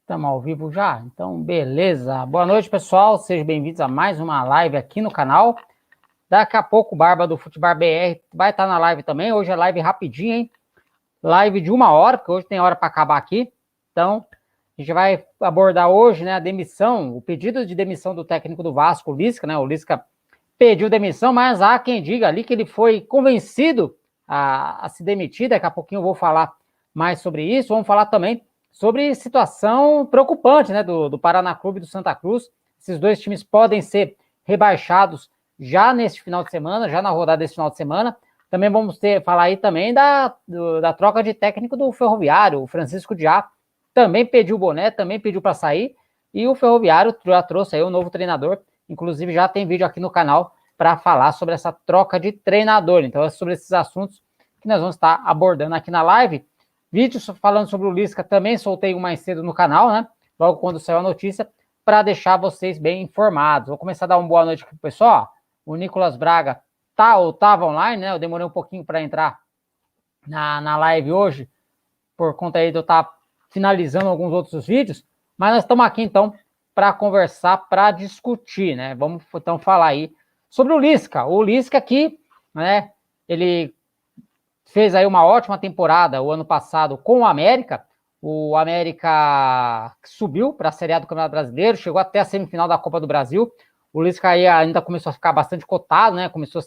Estamos ao vivo já? Então, beleza. Boa noite, pessoal. Sejam bem-vindos a mais uma live aqui no canal. Daqui a pouco o Barba do Futebol BR vai estar na live também. Hoje é live rapidinho, hein? Live de 1 hora, porque hoje tem hora para acabar aqui. Então, a gente vai abordar hoje, né, a demissão, o pedido de demissão do técnico do Vasco, o Lisca, né? O Lisca pediu demissão, mas há quem diga ali que ele foi convencido a se demitir. Daqui a pouquinho eu vou falar mais sobre isso. Vamos falar também sobre situação preocupante, né, do Paraná Clube e do Santa Cruz. Esses dois times podem ser rebaixados já neste final de semana, já na rodada desse final de semana. Também vamos falar aí também da troca de técnico do Ferroviário. O Francisco Diá também pediu o boné, também pediu para sair, e o Ferroviário já trouxe aí um novo treinador. Inclusive já tem vídeo aqui no canal para falar sobre essa troca de treinador. Então é sobre esses assuntos que nós vamos estar abordando aqui na live. Vídeos falando sobre o Lisca também soltei mais cedo no canal, né? Logo quando saiu a notícia, para deixar vocês bem informados. Vou começar a dar uma boa noite aqui pro pessoal. O Nicolas Braga estava online, né? Eu demorei um pouquinho para entrar na live hoje, por conta aí de eu estar finalizando alguns outros vídeos, mas nós estamos aqui então para conversar, para discutir, né? Vamos então falar aí sobre o Lisca. O Lisca aqui, né? Ele fez aí uma ótima temporada o ano passado com o América. O América subiu para a Série A do Campeonato Brasileiro, chegou até a semifinal da Copa do Brasil. O Lisca aí ainda começou a ficar bastante cotado, né? Começou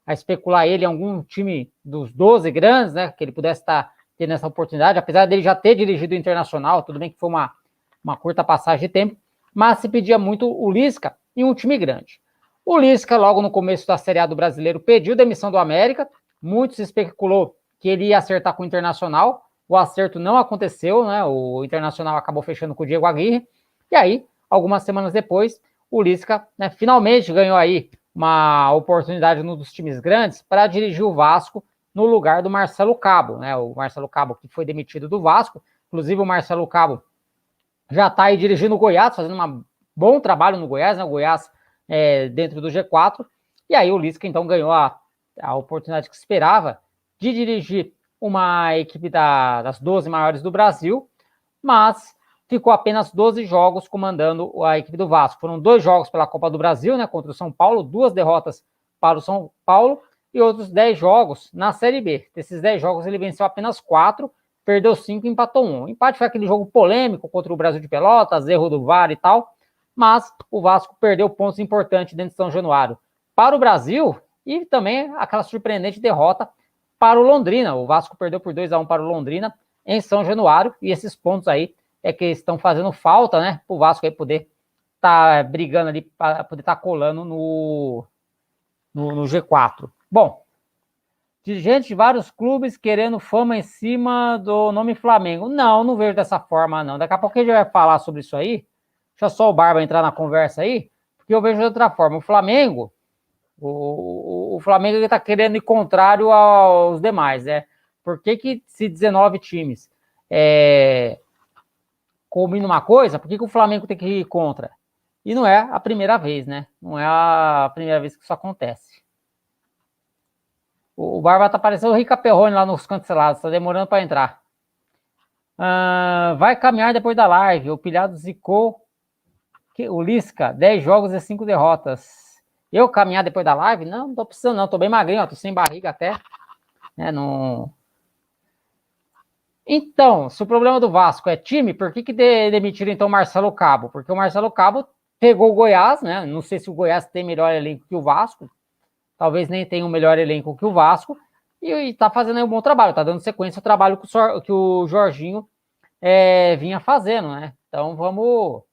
a especular ele em algum time dos 12 grandes, né? Que ele pudesse estar tendo essa oportunidade, apesar dele já ter dirigido o Internacional, tudo bem que foi uma curta passagem de tempo, mas se pedia muito o Lisca em um time grande. O Lisca, logo no começo da Série A do Brasileiro, pediu demissão do América. Muito se especulou que ele ia acertar com o Internacional. O acerto não aconteceu, né? O Internacional acabou fechando com o Diego Aguirre. E aí, algumas semanas depois, o Lisca, né, finalmente ganhou aí uma oportunidade num dos times grandes para dirigir o Vasco no lugar do Marcelo Cabo, né? O Marcelo Cabo que foi demitido do Vasco. Inclusive o Marcelo Cabo já está aí dirigindo o Goiás, fazendo um bom trabalho no Goiás, né? O Goiás dentro do G4. E aí o Lisca então ganhou a oportunidade que esperava de dirigir uma equipe das 12 maiores do Brasil, mas ficou apenas 12 jogos comandando a equipe do Vasco. Foram 2 jogos pela Copa do Brasil, né, contra o São Paulo, 2 derrotas para o São Paulo e outros 10 jogos na Série B. Desses 10 jogos ele venceu apenas 4, perdeu 5 e empatou 1. O empate foi aquele jogo polêmico contra o Brasil de Pelotas, erro do VAR e tal, mas o Vasco perdeu pontos importantes dentro de São Januário para o Brasil e também aquela surpreendente derrota para o Londrina. O Vasco perdeu por 2-1 para o Londrina em São Januário, e esses pontos aí é que estão fazendo falta, né, para o Vasco aí poder estar brigando ali, para poder estar colando no G4. Bom, dirigentes de vários clubes querendo fama em cima do nome Flamengo. Não vejo dessa forma, não. Daqui a pouco a gente vai falar sobre isso aí. Deixa só o Barba entrar na conversa aí, porque eu vejo de outra forma. O Flamengo, o Flamengo está querendo ir contrário aos demais, né? Por que se 19 times combinam uma coisa, por que o Flamengo tem que ir contra? E não é a primeira vez, né? Não é a primeira vez que isso acontece. O Barba tá parecendo o Rica Perrone lá nos cancelados, tá demorando para entrar. Vai caminhar depois da live. O Pilhado zicou o Lisca, 10 jogos e 5 derrotas. Eu caminhar depois da live? Não tô precisando não, tô bem magrinho, ó, tô sem barriga até. Não... Então, se o problema do Vasco é time, por que demitiram então o Marcelo Cabo? Porque o Marcelo Cabo pegou o Goiás, né? Não sei se o Goiás tem melhor elenco que o Vasco, talvez nem tenha um melhor elenco que o Vasco, e tá fazendo aí um bom trabalho, tá dando sequência ao trabalho que o Jorginho vinha fazendo, né? Então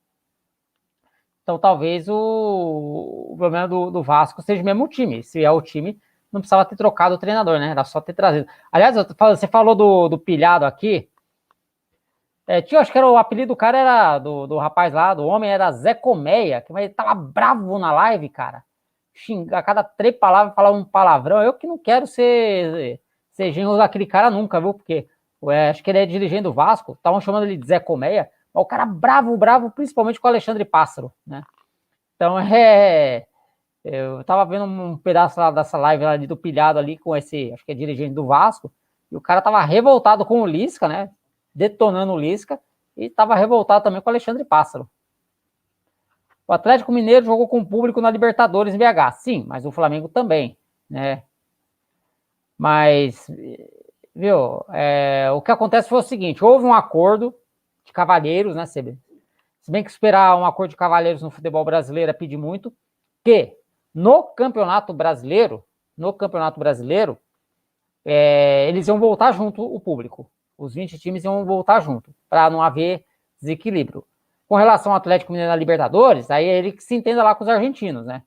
talvez o problema do Vasco seja o mesmo time. Se é o time, não precisava ter trocado o treinador, né? Era só ter trazido. Aliás, você falou do Pilhado aqui. Acho que era o apelido do cara, era do rapaz lá, do homem, era Zé Colmeia, que ele tava bravo na live, cara. Xingar, a cada 3 palavras falava um palavrão. Eu que não quero ser genro daquele cara nunca, viu? Porque acho que ele é dirigente do Vasco, estavam chamando ele de Zé Colmeia. O cara bravo, principalmente com o Alexandre Pássaro, né? Então, eu tava vendo um pedaço lá dessa live lá do Pilhado ali com esse, acho que é dirigente do Vasco, e o cara tava revoltado com o Lisca, né? Detonando o Lisca, e estava revoltado também com o Alexandre Pássaro. O Atlético Mineiro jogou com público na Libertadores em BH. Sim, mas o Flamengo também, né? Mas, viu, o que acontece foi o seguinte, houve um acordo de cavalheiros, né, se bem que esperar um acordo de cavalheiros no futebol brasileiro é pedir muito, que no Campeonato Brasileiro, eles iam voltar junto, o público. Os 20 times iam voltar junto, para não haver desequilíbrio. Com relação ao Atlético Mineiro na Libertadores, aí é ele que se entenda lá com os argentinos, né?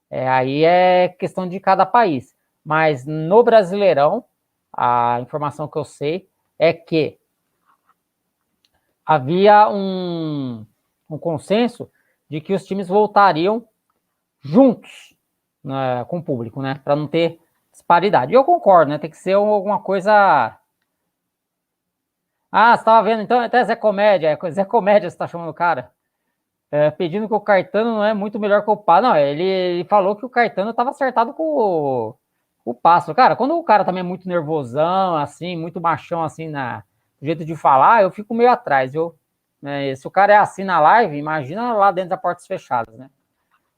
Aí é questão de cada país. Mas no Brasileirão, a informação que eu sei é que havia um consenso de que os times voltariam juntos, né, com o público, né? Para não ter disparidade. E eu concordo, né? Tem que ser alguma coisa... Ah, você estava vendo, então, até Zé Comédia. Zé Comédia você está chamando o cara. Pedindo que o Caetano não é muito melhor que o Pássaro. Não, ele falou que o Caetano estava acertado com o Pássaro. Cara, quando o cara também é muito nervosão, assim, muito machão, assim, no jeito de falar, eu fico meio atrás, viu? Se o cara é assim na live, imagina lá dentro das portas fechadas, né?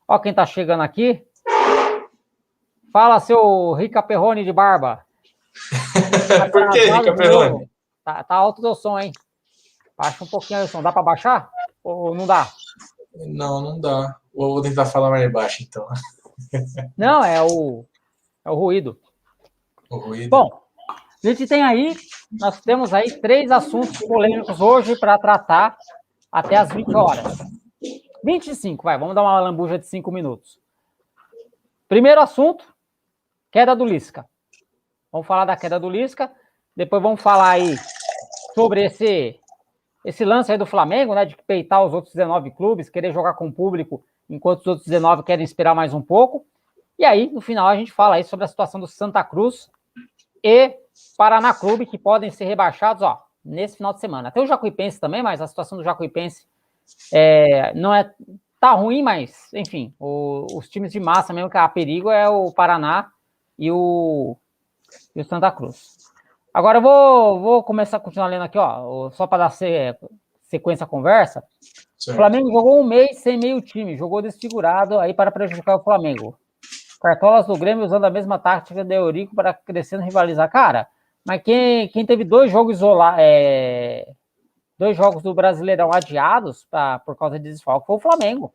Ó quem tá chegando aqui. Fala, seu Rica Perrone de barba. Por que, Rica Perrone? Tá alto o teu som, hein? Baixa um pouquinho aí o som. Dá pra baixar? Ou não dá? Não dá. Vou tentar falar mais baixo, então. Não, é o ruído. O ruído. Bom, nós temos aí 3 assuntos polêmicos hoje para tratar até as 20 horas. 25, vamos dar uma lambuja de 5 minutos. Primeiro assunto, queda do Lisca. Vamos falar da queda do Lisca, depois vamos falar aí sobre esse lance aí do Flamengo, né, de peitar os outros 19 clubes, querer jogar com o público, enquanto os outros 19 querem esperar mais um pouco. E aí, no final, a gente fala aí sobre a situação do Santa Cruz e Paraná Clube, que podem ser rebaixados, nesse final de semana. Até o Jacuipense também, mas a situação do Jacuipense não tá ruim, mas, enfim, os times de massa mesmo que há perigo é o Paraná e o Santa Cruz. Agora eu vou começar a continuar lendo aqui, só para dar sequência à conversa. Certo. O Flamengo jogou um mês sem meio time, jogou desfigurado aí para prejudicar o Flamengo. Cartolas do Grêmio usando a mesma tática de Eurico para crescendo e rivalizar. Cara, mas quem teve 2 jogos do Brasileirão adiados por causa de desfalque foi o Flamengo.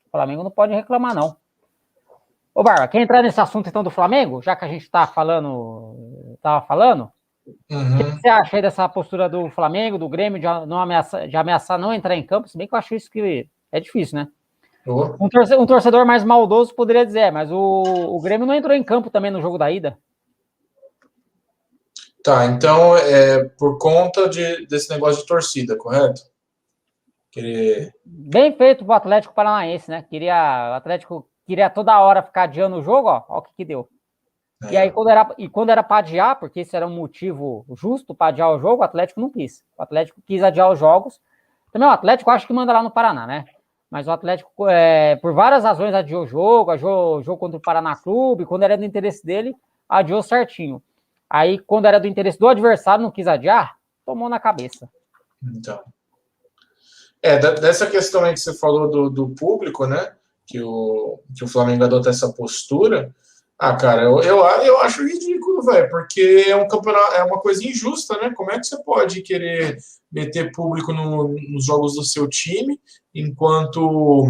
O Flamengo não pode reclamar, não. Ô, Barba, quer entrar nesse assunto, então, do Flamengo? Já que a gente tava falando. Uhum. O que você acha aí dessa postura do Flamengo, do Grêmio, de ameaçar não entrar em campo? Se bem que eu acho isso que é difícil, né? Um torcedor mais maldoso poderia dizer, mas o Grêmio não entrou em campo também no jogo da ida. Tá, então por conta desse negócio de torcida, correto? Bem feito pro Atlético Paranaense, né? O Atlético queria toda hora ficar adiando o jogo, ó o que deu. E aí, quando era para adiar, porque isso era um motivo justo para adiar o jogo, o Atlético não quis. O Atlético quis adiar os jogos. Também o Atlético acho que manda lá no Paraná, né? Mas o Atlético, por várias razões, adiou o jogo contra o Paraná Clube, quando era do interesse dele, adiou certinho. Aí, quando era do interesse do adversário, não quis adiar, tomou na cabeça. Então. Dessa questão aí que você falou do público, né? Que o Flamengo adota essa postura. Cara, eu acho ridículo, velho, porque é um campeonato, é uma coisa injusta, né? Como é que você pode querer meter público nos jogos do seu time, enquanto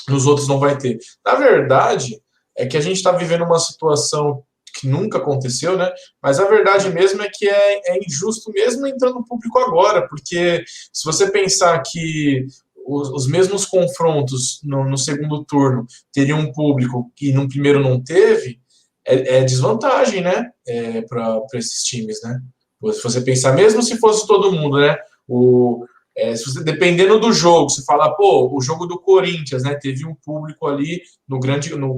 nos outros não vai ter? Na verdade, é que a gente está vivendo uma situação que nunca aconteceu, né? Mas a verdade mesmo é que é injusto mesmo entrando público agora, porque se você pensar que os mesmos confrontos no segundo turno teriam um público que no primeiro não teve, é desvantagem, né? Para esses times, né? Se você pensar, mesmo se fosse todo mundo, né? Dependendo do jogo, você fala, o jogo do Corinthians, né? Teve um público ali no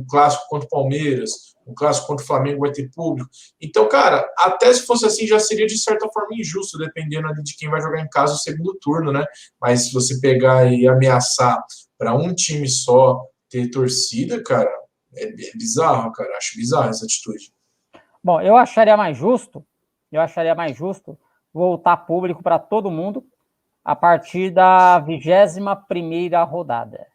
clássico contra o Palmeiras, no clássico contra o Flamengo vai ter público. Então, cara, até se fosse assim, já seria de certa forma injusto, dependendo ali de quem vai jogar em casa no segundo turno, né? Mas se você pegar e ameaçar para um time só ter torcida, cara, é bizarro, cara. Acho bizarro essa atitude. Bom, eu acharia mais justo voltar público para todo mundo, a partir da 21ª rodada.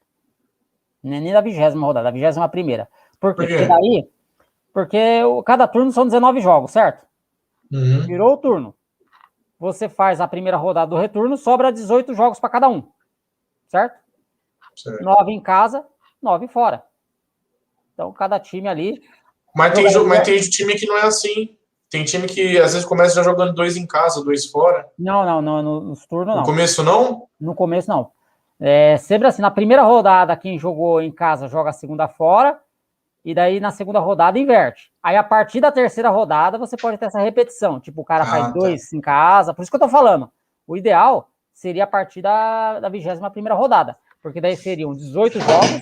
Não é nem da 20ª rodada, da 21ª. Por quê? Porque cada turno são 19 jogos, certo? Uhum. Virou o turno. Você faz a primeira rodada do retorno, sobra 18 jogos para cada um. Certo? 9 em casa, 9 fora. Então, cada time ali... Mas tem time que não é assim. Tem time que, às vezes, começa já jogando 2 em casa, 2 fora. Não, nos turnos não. No começo, não? No começo, não. Sempre assim, na primeira rodada, quem jogou em casa joga a segunda fora, e daí na segunda rodada inverte. Aí, a partir da terceira rodada, você pode ter essa repetição. Tipo, o cara faz 2 em casa. Por isso que eu tô falando. O ideal seria a partir da 21ª rodada. Porque daí seriam 18 jogos,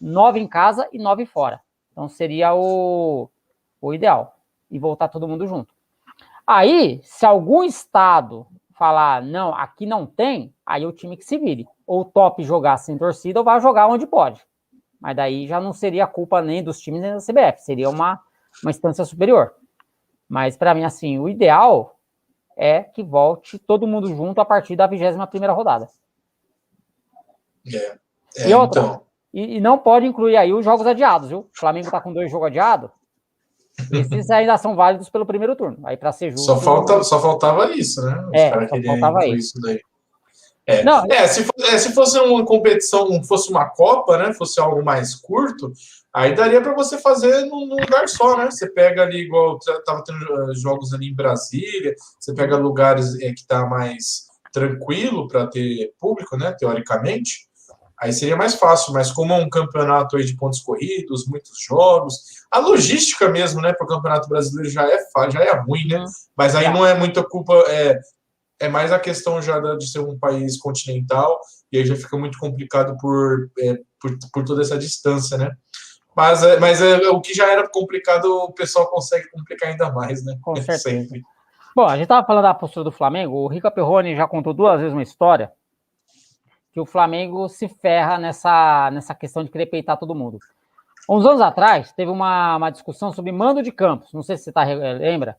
9 em casa e 9 fora. Então, seria o ideal. E voltar todo mundo junto. Aí, se algum estado falar, não, aqui não tem, aí o time que se vire. Ou top jogar sem torcida, ou vai jogar onde pode. Mas daí já não seria culpa nem dos times nem da CBF. Seria uma instância superior. Mas, para mim, assim, o ideal é que volte todo mundo junto a partir da 21ª rodada. E outra, então... e não pode incluir aí os jogos adiados, viu? O Flamengo tá com 2 jogos adiados. Esses ainda são válidos pelo primeiro turno. Aí, para ser justo... Só faltava isso, né? Os caras queriam incluir isso daí. Se fosse uma competição, fosse uma Copa, né? Fosse algo mais curto, aí daria para você fazer num lugar só, né? Você pega ali, igual tava tendo jogos ali em Brasília, você pega lugares que tá mais tranquilo para ter público, né? Teoricamente, aí seria mais fácil. Mas como é um campeonato aí de pontos corridos, muitos jogos, a logística mesmo, né? Para o Campeonato Brasileiro já é ruim, né? Mas aí não é muita culpa. É mais a questão já de ser um país continental, e aí já fica muito complicado por toda essa distância, né? Mas o que já era complicado, o pessoal consegue complicar ainda mais, né? Com certeza. Sempre. Bom, a gente estava falando da postura do Flamengo, o Rica Perrone já contou 2 vezes uma história que o Flamengo se ferra nessa questão de querer peitar todo mundo. Uns anos atrás, teve uma discussão sobre mando de campos, não sei se você lembra,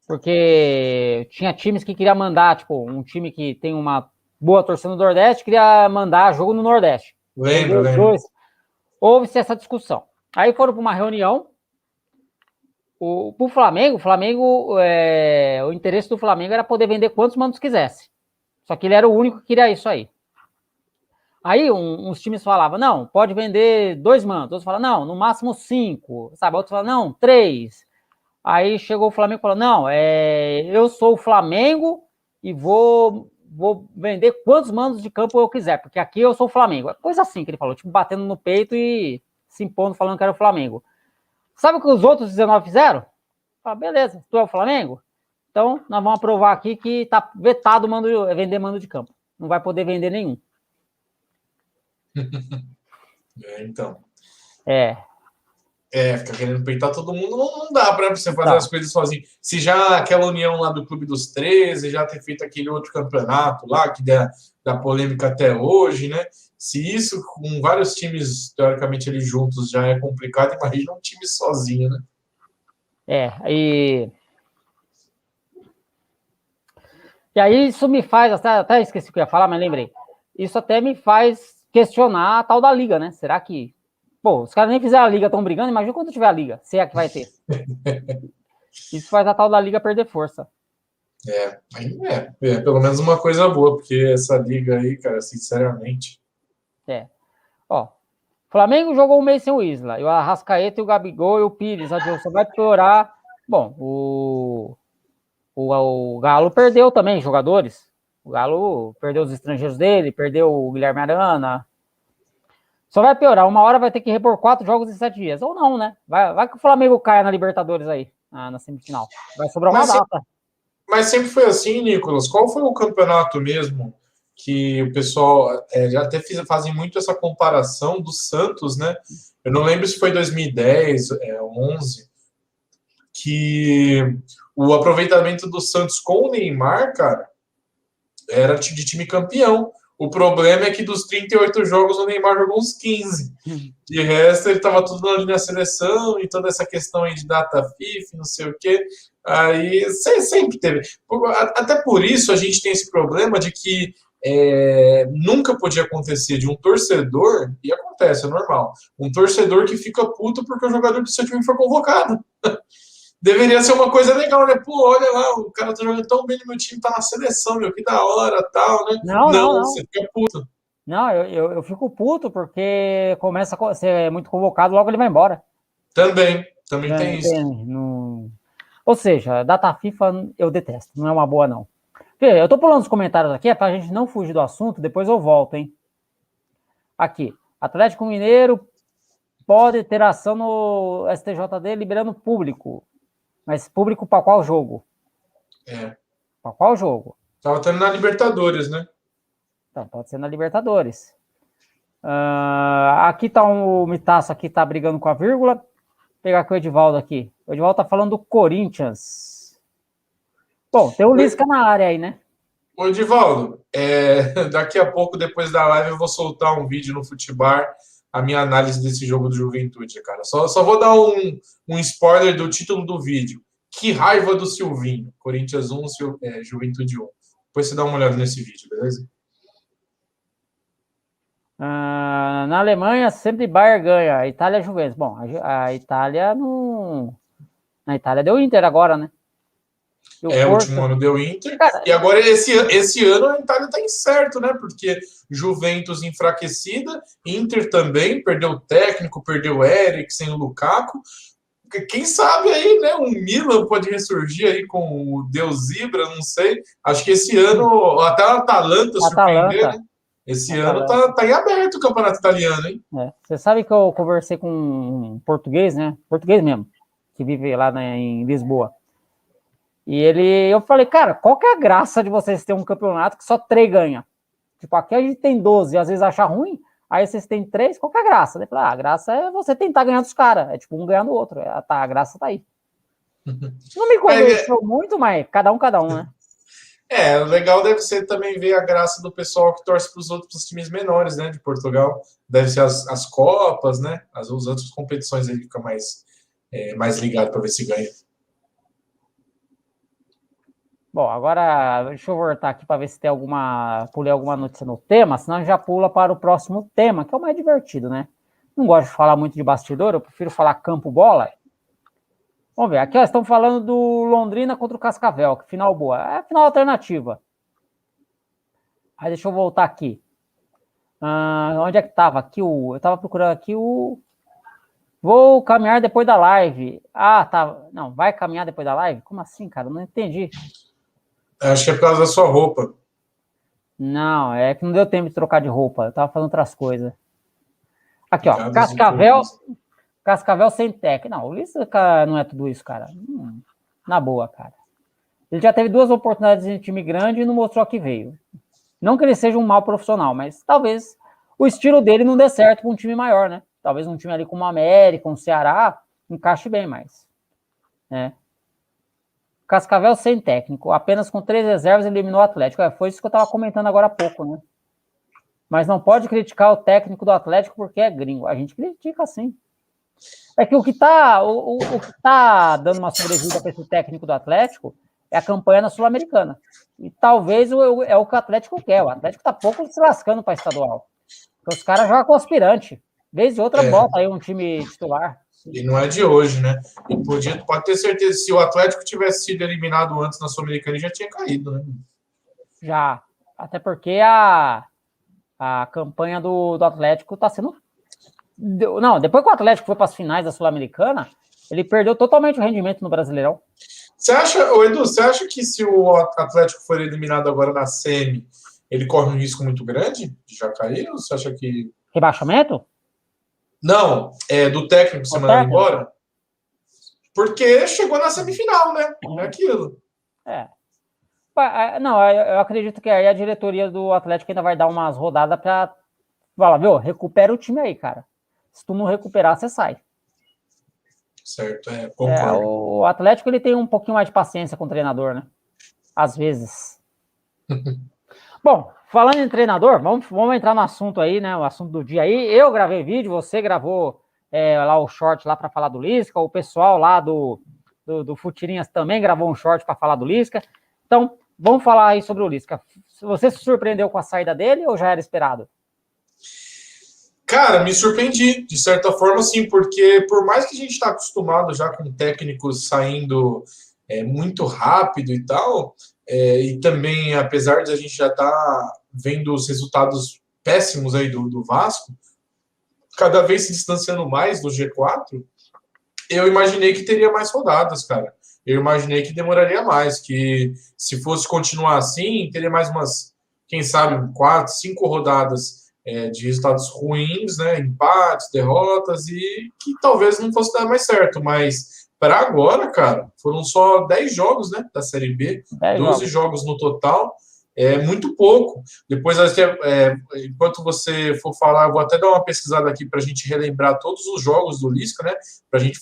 porque tinha times que queriam mandar, tipo, um time que tem uma boa torcida no Nordeste queria mandar jogo no Nordeste. Lembro. Houve-se essa discussão. Aí foram para uma reunião. O Flamengo, o interesse do Flamengo era poder vender quantos mandos quisesse. Só que ele era o único que queria isso aí. Aí uns times falavam, não, pode vender 2 mandos. Outros falavam, não, no máximo 5. Sabe? Outros falavam, não, 3. Aí chegou o Flamengo e falou, não, eu sou o Flamengo e vou vender quantos mandos de campo eu quiser, porque aqui eu sou o Flamengo. Coisa assim que ele falou, tipo, batendo no peito e se impondo, falando que era o Flamengo. Sabe o que os outros 19 fizeram? Falaram, beleza, tu é o Flamengo? Então, nós vamos aprovar aqui que tá vetado vender mando de campo. Não vai poder vender nenhum. Então. Fica querendo peitar todo mundo, não dá para você fazer as coisas sozinho. Se já aquela união lá do Clube dos 13, já ter feito aquele outro campeonato lá, que dá polêmica até hoje, né? Se isso, com vários times, teoricamente, ali juntos, já é complicado, imagina um time sozinho, né? E aí isso me faz, até esqueci o que eu ia falar, mas lembrei. Isso até me faz questionar a tal da liga, né? Será que... Pô, os caras nem fizeram a liga, estão brigando, imagina quando tiver a liga, se é que vai ter. Isso faz a tal da liga perder força. Pelo menos uma coisa boa, porque essa liga aí, cara, sinceramente... Ó, Flamengo jogou um mês sem o Isla, e o Arrascaeta, e o Gabigol, e o Pires, a Dilson vai piorar. Bom, o Galo perdeu também jogadores. O Galo perdeu os estrangeiros dele, perdeu o Guilherme Arana. Só vai piorar. Uma hora vai ter que repor 4 jogos em 7 dias. Ou não, né? Vai que o Flamengo caia na Libertadores aí, na semifinal. Vai sobrar uma data. Mas sempre foi assim, Nicolas. Qual foi o campeonato mesmo que o pessoal já até fazem muito essa comparação do Santos, né? Eu não lembro se foi 2010, 11, que o aproveitamento do Santos com o Neymar, cara, era de time campeão. O problema é que dos 38 jogos o Neymar jogou uns 15. De resto, ele estava tudo ali na seleção e toda essa questão aí de data FIFA, não sei o quê. Aí sempre teve. Até por isso a gente tem esse problema de que nunca podia acontecer de um torcedor, e acontece, é normal, um torcedor que fica puto porque o jogador do seu time foi convocado. Deveria ser uma coisa legal, né? Pô, olha lá, o cara tá jogando tão bem no meu time, tá na seleção, meu, que da hora, tal, né? Não, você fica puto. Não, eu fico puto porque começa a ser muito convocado, logo ele vai embora. Também tem isso. Ou seja, data FIFA eu detesto, não é uma boa não. Eu tô pulando os comentários aqui, é pra gente não fugir do assunto, depois eu volto, hein? Aqui, Atlético Mineiro pode ter ação no STJD liberando público. Mas público para qual jogo? Para qual jogo? Tava tendo na Libertadores, né? Então, pode ser na Libertadores. Aqui tá o Mitaço, aqui tá brigando com a vírgula. Vou pegar aqui o Edivaldo aqui. O Edivaldo tá falando do Corinthians. Bom, tem o Lisca na área aí, né? Ô, Edivaldo, daqui a pouco, depois da live, eu vou soltar um vídeo no Futibar, a minha análise desse jogo do Juventude, cara. Só vou dar um spoiler do título do vídeo. Que raiva do Silvinho. Corinthians 1, Juventude 1. Depois você dá uma olhada nesse vídeo, beleza? Na Alemanha, sempre Bayern ganha. A Itália é Juventus. Bom, a Itália não... Na Itália deu Inter agora, né? O último ano deu Inter. Cara, e agora, esse ano, a Itália tá incerto, né? Porque Juventus enfraquecida, Inter também, perdeu o técnico, perdeu o Eriksen, o Lukaku. Quem sabe aí, né? Um Milan pode ressurgir aí com o Deus Zibra, não sei. Acho que esse ano, até a Atalanta surpreender, né? Esse ano tá em aberto o campeonato italiano, hein? Você sabe que eu conversei com um português, né? Português mesmo, que vive lá em Lisboa. E eu falei, cara, qual que é a graça de vocês terem um campeonato que só 3 ganha? Tipo, aqui a gente tem 12, às vezes acha ruim, aí vocês têm 3, qual que é a graça? Ele falou, a graça é você tentar ganhar dos caras, é tipo um ganhando o outro, a graça tá aí. Não me convenceu muito, mas cada um, né? O legal deve ser também ver a graça do pessoal que torce para os outros times menores, né, de Portugal. Deve ser as Copas, né, as outras competições aí fica mais ligado para ver se ganha. Bom, agora deixa eu voltar aqui para ver se tem pulei alguma notícia no tema, senão já pula para o próximo tema, que é o mais divertido, né? Não gosto de falar muito de bastidor, eu prefiro falar campo-bola. Vamos ver, aqui estão falando do Londrina contra o Cascavel, que final boa. É final alternativa. Aí deixa eu voltar aqui. Onde é que estava? Aqui eu estava procurando aqui o... Vou caminhar depois da live. Tá. Não, vai caminhar depois da live? Como assim, cara? Eu não entendi. Acho que é por causa da sua roupa. Não, é que não deu tempo de trocar de roupa. Eu tava fazendo outras coisas. Aqui, ó. Cascavel sem técnico. Não, o Lisca não é tudo isso, cara. Na boa, cara. Ele já teve 2 oportunidades em time grande e não mostrou que veio. Não que ele seja um mau profissional, mas talvez o estilo dele não dê certo com um time maior, né? Talvez um time ali como o América, um Ceará, encaixe bem mais. Né? Cascavel sem técnico, apenas com 3 reservas eliminou o Atlético. Foi isso que eu estava comentando agora há pouco, né? Mas não pode criticar o técnico do Atlético porque é gringo. A gente critica sim. É que o que tá dando uma sobrevida para esse técnico do Atlético é a campanha na Sul-Americana. E talvez é o que o Atlético quer. O Atlético tá pouco se lascando para estadual. Porque os caras jogam com aspirante. Vez de outra bota aí um time titular. E não é de hoje, né? E pode ter certeza, se o Atlético tivesse sido eliminado antes na Sul-Americana, ele já tinha caído, né? Já. Até porque a campanha do Atlético tá sendo... Não, depois que o Atlético foi para as finais da Sul-Americana, ele perdeu totalmente o rendimento no Brasileirão. Edu, você acha que se o Atlético for eliminado agora na semi, ele corre um risco muito grande de já cair? Ou você acha que... Rebaixamento? Não, do técnico ser mandado embora. Porque chegou na semifinal, né? É aquilo. Não, eu acredito que aí a diretoria do Atlético ainda vai dar umas rodadas para falar, viu, recupera o time aí, cara. Se tu não recuperar, você sai. Certo, concordo. O Atlético, ele tem um pouquinho mais de paciência com o treinador, né? Às vezes. Bom, falando em treinador, vamos entrar no assunto aí, né? O assunto do dia aí. Eu gravei vídeo, você gravou lá o short lá para falar do Lisca, o pessoal lá do do Futirinhas também gravou um short para falar do Lisca. Então, vamos falar aí sobre o Lisca. Você se surpreendeu com a saída dele ou já era esperado? Cara, me surpreendi, de certa forma, sim, porque por mais que a gente está acostumado já com técnicos saindo muito rápido e tal, e também, apesar de a gente já estar vendo os resultados péssimos aí do Vasco, cada vez se distanciando mais do G4, eu imaginei que teria mais rodadas, cara. Eu imaginei que demoraria mais, que se fosse continuar assim, teria mais umas, quem sabe, 4, 5 rodadas de resultados ruins, né? Empates, derrotas, e que talvez não fosse dar mais certo. Mas para agora, cara, foram só 10 jogos, né, da Série B, 12 jogos no total. É muito pouco. Depois, enquanto você for falar, eu vou até dar uma pesquisada aqui para a gente relembrar todos os jogos do Lisca, né? Para a gente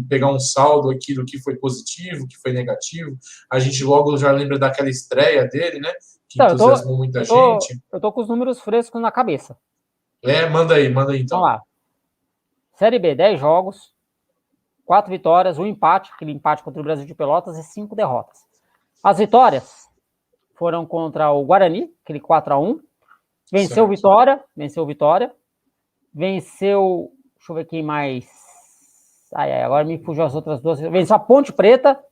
pegar um saldo aqui do que foi positivo, o que foi negativo. A gente logo já lembra daquela estreia dele, né? Que entusiasmou muita gente. Eu tô com os números frescos na cabeça. Manda aí então. Vamos lá. Série B, 10 jogos, 4 vitórias, 1 empate, aquele empate contra o Brasil de Pelotas, e 5 derrotas. As vitórias foram contra o Guarani, aquele 4-1. Venceu o Vitória. Venceu, deixa eu ver quem mais. Agora me fugiu as outras duas. Venceu a Ponte Preta.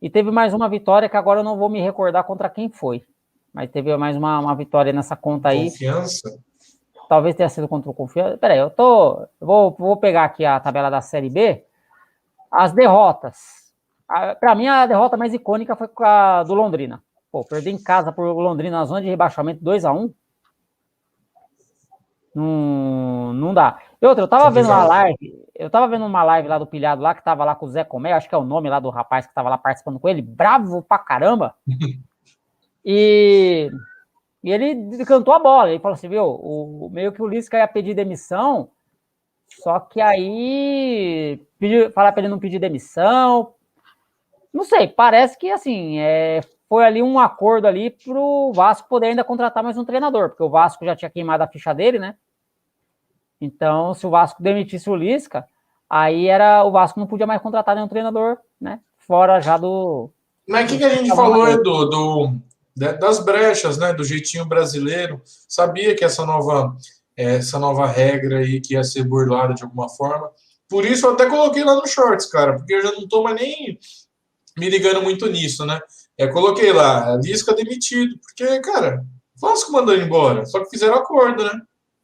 E teve mais uma vitória que agora eu não vou me recordar contra quem foi. Mas teve mais uma vitória nessa conta aí. Confiança? Talvez tenha sido contra o Confiança. Peraí, eu vou pegar aqui a tabela da Série B. As derrotas. Para mim, a derrota mais icônica foi com a do Londrina. Pô, perder em casa por Londrina na zona de rebaixamento 2-1. Não dá. E outra, eu tava vendo uma live lá do Pilhado lá, que tava lá com o Zé Comé, acho que é o nome lá do rapaz que tava lá participando com ele, bravo pra caramba. E ele cantou a bola, ele falou assim, viu, meio que o Lisca ia pedir demissão, só que aí falar pra ele não pedir demissão, não sei, parece que assim, foi ali um acordo ali pro Vasco poder ainda contratar mais um treinador, porque o Vasco já tinha queimado a ficha dele, né? Então, se o Vasco demitisse o Lisca, aí o Vasco não podia mais contratar nenhum treinador, né? Fora já do... Mas o que a gente falou, das brechas, né? Do jeitinho brasileiro. Sabia que essa nova regra aí que ia ser burlada de alguma forma. Por isso eu até coloquei lá no Shorts, cara, porque eu já não tô mais nem me ligando muito nisso, né? Coloquei lá, Lisca demitido, porque, cara, o Vasco mandou embora, só que fizeram acordo, né?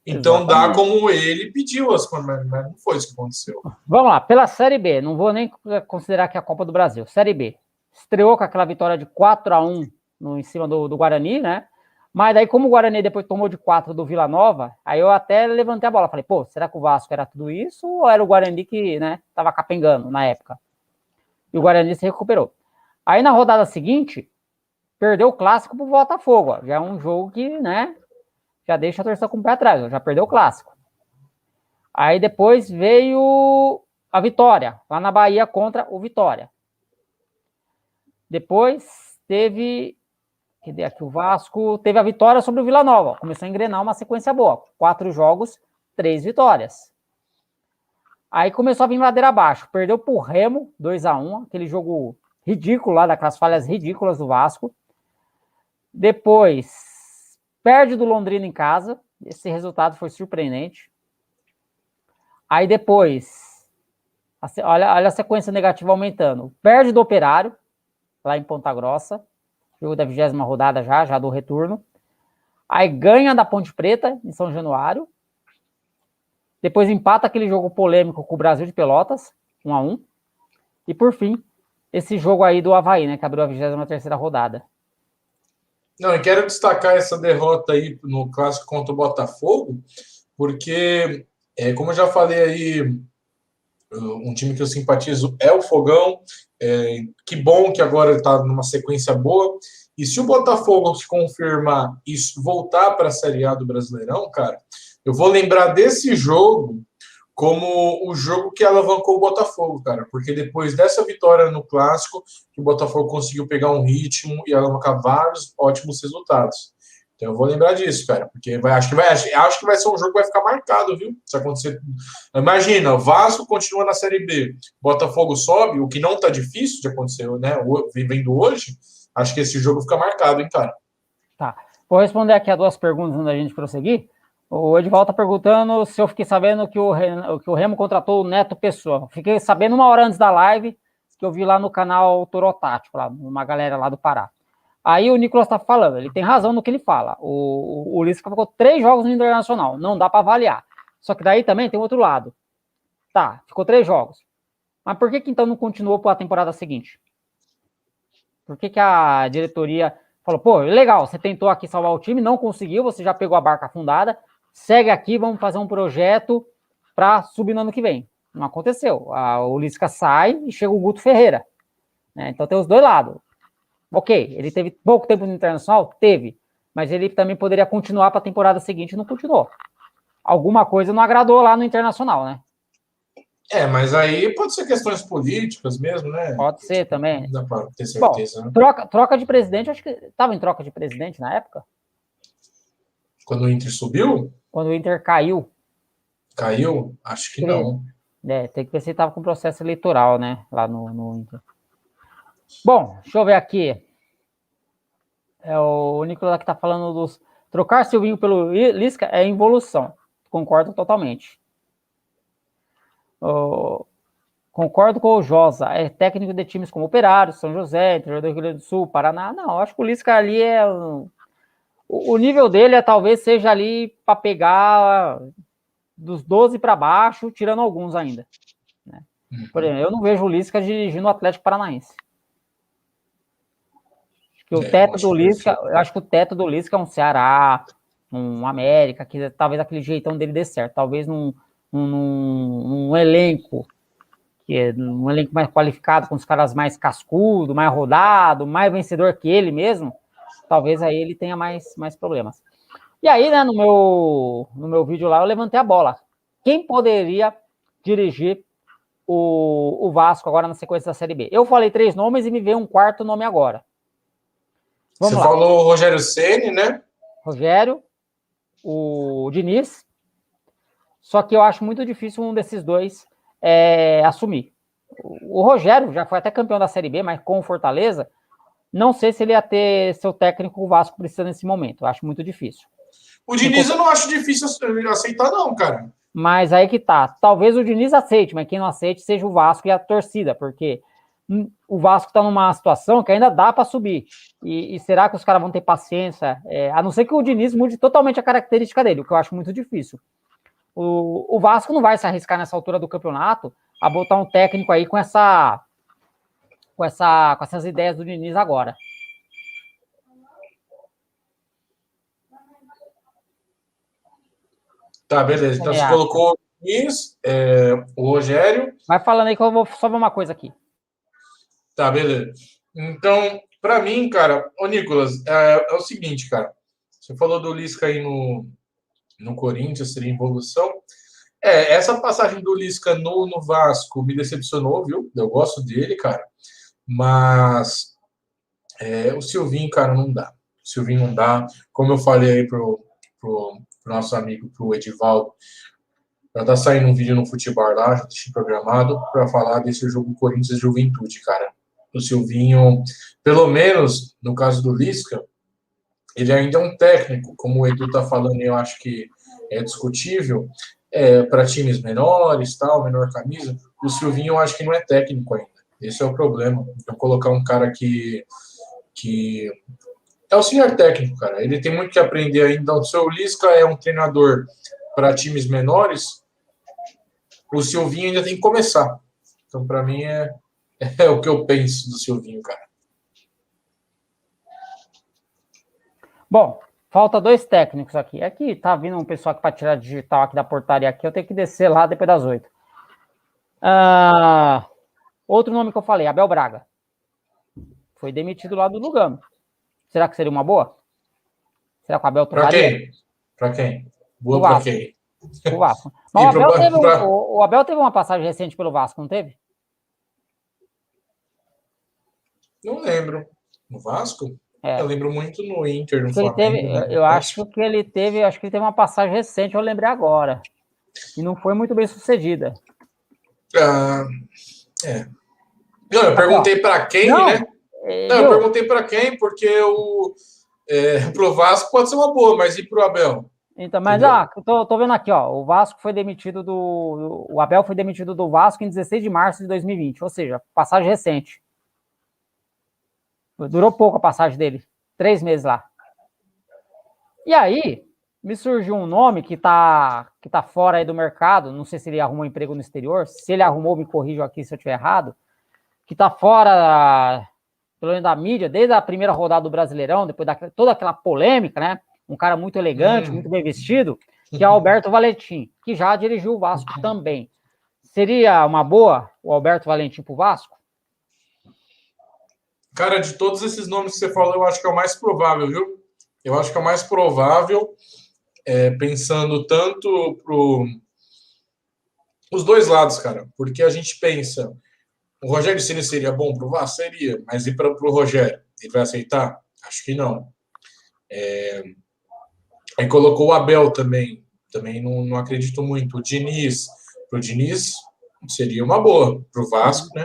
Então exatamente. Dá como ele pediu, mas não foi isso que aconteceu. Vamos lá, pela Série B, não vou nem considerar que é a Copa do Brasil. Série B, estreou com aquela vitória de 4-1 em cima do Guarani, né? Mas daí, como o Guarani depois tomou de 4 do Vila Nova, aí eu até levantei a bola, falei, pô, será que o Vasco era tudo isso ou era o Guarani que, né, tava capengando na época? E o Guarani se recuperou. Aí na rodada seguinte, perdeu o clássico pro Botafogo, ó. Já é um jogo que, né, já deixa a torcida com o pé atrás, ó. Já perdeu o clássico. Aí depois veio a vitória, lá na Bahia contra o Vitória. Depois teve, cadê aqui o Vasco? Teve a vitória sobre o Vila Nova, ó. Começou a engrenar uma sequência boa, 4 jogos, 3 vitórias. Aí começou a vir ladeira abaixo, perdeu pro Remo, 2-1, aquele jogo ridículo lá, daquelas falhas ridículas do Vasco. Depois, perde do Londrina em casa, esse resultado foi surpreendente. Aí depois, olha a sequência negativa aumentando, perde do Operário, lá em Ponta Grossa, jogo da 20ª rodada já do retorno. Aí ganha da Ponte Preta, em São Januário. Depois empata aquele jogo polêmico com o Brasil de Pelotas, 1-1. E por fim, esse jogo aí do Avaí, né, que abriu a 23ª rodada. Não, eu quero destacar essa derrota aí no clássico contra o Botafogo, porque, como eu já falei aí, um time que eu simpatizo é o Fogão. Que bom que agora ele está numa sequência boa. E se o Botafogo se confirmar e voltar para a Série A do Brasileirão, cara, eu vou lembrar desse jogo como o jogo que alavancou o Botafogo, cara, porque depois dessa vitória no Clássico, o Botafogo conseguiu pegar um ritmo e alavancar vários ótimos resultados. Então eu vou lembrar disso, cara, porque acho que vai ser um jogo que vai ficar marcado, viu? Se acontecer. Imagina, o Vasco continua na Série B, Botafogo sobe, o que não tá difícil de acontecer, né? Vendo hoje, acho que esse jogo fica marcado, hein, cara? Tá. Vou responder aqui a 2 perguntas antes da gente prosseguir. O Edivaldo tá perguntando se eu fiquei sabendo que o Remo contratou o Neto Pessoa. Fiquei sabendo 1 hora antes da live, que eu vi lá no canal Torotático, lá, uma galera lá do Pará. Aí o Nicolas tá falando, ele tem razão no que ele fala. O Lisca ficou 3 jogos no Internacional, não dá para avaliar. Só que daí também tem outro lado. Tá, ficou 3 jogos. Mas por que então não continuou para a temporada seguinte? Por que a diretoria falou, pô, legal, você tentou aqui salvar o time, não conseguiu, você já pegou a barca afundada, segue aqui, vamos fazer um projeto para subir no ano que vem. Não aconteceu. O Lisca sai e chega o Guto Ferreira. Né? Então tem os dois lados. Ok, ele teve pouco tempo no Internacional? Teve. Mas ele também poderia continuar para a temporada seguinte e não continuou. Alguma coisa não agradou lá no Internacional, né? Mas aí pode ser questões políticas mesmo, né? Pode ser também. Não dá para ter certeza. Bom, né? Troca de presidente, acho que estava em troca de presidente na época. Quando o Inter subiu? Quando o Inter caiu. Caiu? Acho que não. Tem que ver se ele estava com processo eleitoral, né? Lá no Inter. Bom, deixa eu ver aqui. O Nicolas que está falando dos... Trocar Silvinho pelo Lisca é involução. Concordo totalmente. Concordo com o Josa. É técnico de times como Operário, São José, Interior do Rio Grande do Sul, Paraná. Não, acho que o Lisca ali é... O nível dele talvez seja ali para pegar dos 12 para baixo, tirando alguns ainda. Né? Por exemplo, eu não vejo o Lisca dirigindo o Atlético Paranaense. Eu acho que o teto do Lisca é um Ceará, um América, que talvez aquele jeitão dele dê certo. Talvez num elenco, que é um elenco mais qualificado, com os caras mais cascudo, mais rodado, mais vencedor que ele mesmo, talvez aí ele tenha mais problemas. E aí, né, no meu vídeo lá, eu levantei a bola. Quem poderia dirigir o Vasco agora na sequência da Série B? Eu falei 3 nomes e me veio um 4º nome agora. Você falou o Rogério Ceni, né? Rogério, o Diniz. Só que eu acho muito difícil um desses dois assumir. O Rogério já foi até campeão da Série B, mas com o Fortaleza, não sei se ele ia ter seu técnico o Vasco precisando nesse momento. Eu acho muito difícil. O Diniz eu não acho difícil aceitar, não, cara. Mas aí que tá. Talvez o Diniz aceite, mas quem não aceite seja o Vasco e a torcida, porque o Vasco tá numa situação que ainda dá para subir. E será que os caras vão ter paciência? A não ser que o Diniz mude totalmente a característica dele, o que eu acho muito difícil. O Vasco não vai se arriscar nessa altura do campeonato a botar um técnico aí com essas ideias do Diniz agora. Tá, beleza. Então você colocou o Diniz, o Rogério. Vai falando aí que eu vou só ver uma coisa aqui. Tá, beleza. Então, para mim, cara, ô Nicolas, é o seguinte, cara. Você falou do Lisca aí no Corinthians, seria involução. Essa passagem do Lisca no Vasco me decepcionou, viu? Eu gosto dele, cara. Mas o Silvinho, cara, não dá. O Silvinho não dá. Como eu falei aí pro nosso amigo, pro Edivaldo, já tá saindo um vídeo no Futebol lá, já deixei programado, para falar desse jogo Corinthians e Juventude, cara. O Silvinho, pelo menos no caso do Lisca, ele ainda é um técnico, como o Edu tá falando, eu acho que é discutível, para times menores, tal, menor camisa. O Silvinho eu acho que não é técnico ainda. Esse é o problema. Então, colocar um cara que é o senhor técnico, cara. Ele tem muito que aprender ainda. O seu Lisca é um treinador para times menores. O Silvinho ainda tem que começar. Então, para mim, é o que eu penso do Silvinho, cara. Bom, falta 2 técnicos aqui. Aqui tá vindo um pessoal aqui para tirar digital aqui da portaria aqui. Eu tenho que descer lá depois das 8. Outro nome que eu falei, Abel Braga. Foi demitido lá do Lugano. Será que seria uma boa? Será que o Abel tocaria? Para quem? Boa para quem? O Vasco. Mas o Abel teve uma passagem recente pelo Vasco, não teve? Não lembro. No Vasco? Eu lembro muito no Inter, no Acho que ele teve, Flamengo, né? eu acho que ele teve uma passagem recente, eu lembrei agora. E não foi muito bem sucedida. Ah, é. Não, eu Aqui, ó. perguntei para quem, Não, né? Não, eu viu? perguntei para quem, porque pro Vasco pode ser uma boa, mas e pro Abel? Então, mas Entendeu? tô vendo aqui, ó. O Vasco foi demitido o Abel foi demitido do Vasco em 16 de março de 2020, ou seja, passagem recente. Durou pouco a passagem dele, 3 meses lá. E aí, me surgiu um nome que tá fora aí do mercado, não sei se ele arrumou emprego no exterior, se ele arrumou, me corrijam aqui se eu estiver errado, que tá fora, pelo menos da mídia, desde a primeira rodada do Brasileirão, depois toda aquela polêmica, né? Um cara muito elegante, muito bem vestido, que é o Alberto Valentim, que já dirigiu o Vasco também. Seria uma boa o Alberto Valentim pro Vasco? Cara, de todos esses nomes que você falou, eu acho que é o mais provável, viu? Eu acho que é o mais provável, pensando tanto os dois lados, cara. Porque a gente pensa, o Rogério Ceni seria bom pro Vasco? Seria. Mas e pro Rogério? Ele vai aceitar? Acho que não. Aí colocou o Abel também. Também não acredito muito. O Diniz. Pro Diniz seria uma boa. Pro Vasco, né?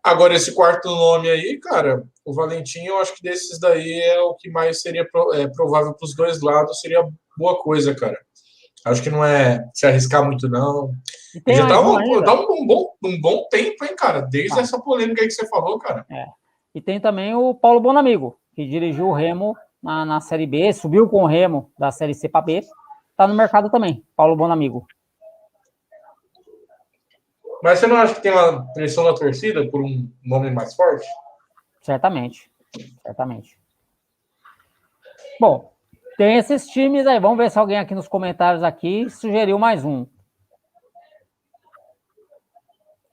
Agora, esse quarto nome aí, cara, o Valentim, eu acho que desses daí é o que mais seria provável para os dois lados, seria boa coisa, cara. Acho que não é se arriscar muito, não. E E tem já mais tá um ainda. um bom tempo, hein, cara? Desde Tá. essa polêmica aí que você falou, cara. E tem também o Paulo Bonamigo, que dirigiu o Remo na Série B, subiu com o Remo da Série C para B. Tá no mercado também, Paulo Bonamigo. Mas você não acha que tem uma pressão da torcida por um nome mais forte? Certamente. Certamente. Bom, tem esses times aí. Vamos ver se alguém aqui nos comentários aqui sugeriu mais um.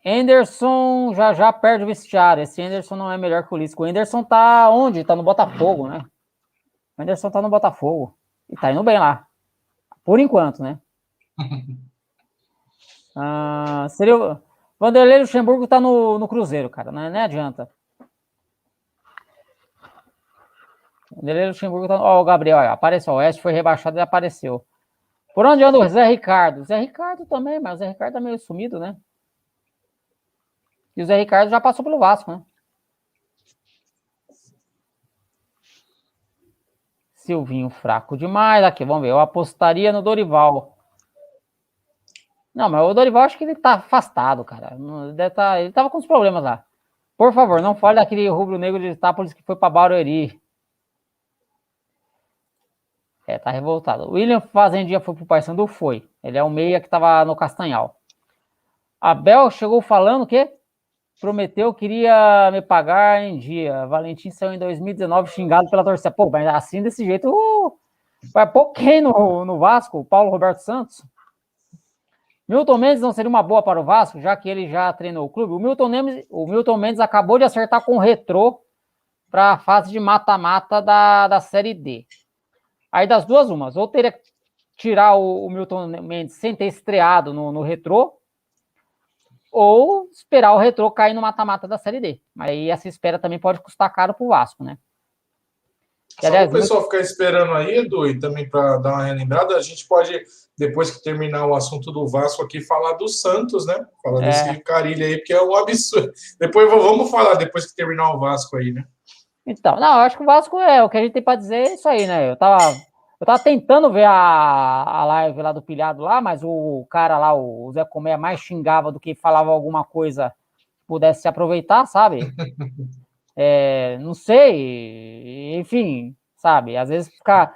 Anderson já perde o vestiário. Esse Anderson não é melhor que o Lisca. O Anderson tá onde? Tá no Botafogo, né? O Anderson tá no Botafogo. E tá indo bem lá. Por enquanto, né? Seria o Vanderlei Luxemburgo tá no Cruzeiro, cara. Não adianta. Vanderlei Luxemburgo tá. Ó, o Gabriel, ó, apareceu. O Oeste foi rebaixado e apareceu. Por onde anda o Zé Ricardo? Zé Ricardo também, mas o Zé Ricardo tá meio sumido, né? E o Zé Ricardo já passou pelo Vasco, né? Silvinho fraco demais. Aqui, vamos ver. Eu apostaria no Dorival. Não, mas o Dorival acho que ele tá afastado, cara. Ele tava com os problemas lá. Por favor, não fale daquele rubro-negro de Itápolis que foi pra Barueri. Tá revoltado. O William Fazendinha foi pro Paysandu? Foi. Ele é o meia que tava no Castanhal. Abel chegou falando que prometeu que iria me pagar em dia. Valentim saiu em 2019 xingado pela torcida. Pô, mas assim, desse jeito, vai pôr quem no Vasco? O Paulo Roberto Santos? Milton Mendes não seria uma boa para o Vasco, já que ele já treinou o clube? O Milton Mendes acabou de acertar com o Retrô para a fase de mata-mata da Série D. Aí das duas umas, ou teria que tirar o Milton Mendes sem ter estreado no Retrô, ou esperar o Retrô cair no mata-mata da Série D. Mas aí essa espera também pode custar caro para o Vasco, né? Só para o pessoal ficar esperando aí, Edu, e também para dar uma relembrada, a gente pode, depois que terminar o assunto do Vasco aqui, falar do Santos, né? Falar desse carilho aí, porque é um absurdo. Depois vamos falar, depois que terminar o Vasco aí, né? Então, não, eu acho que o Vasco o que a gente tem para dizer é isso aí, né? Eu tava tentando ver a live lá do pilhado lá, mas o cara lá, o Zé Comé, mais xingava do que falava alguma coisa que pudesse se aproveitar, sabe? Não sei, enfim, sabe? Às vezes fica,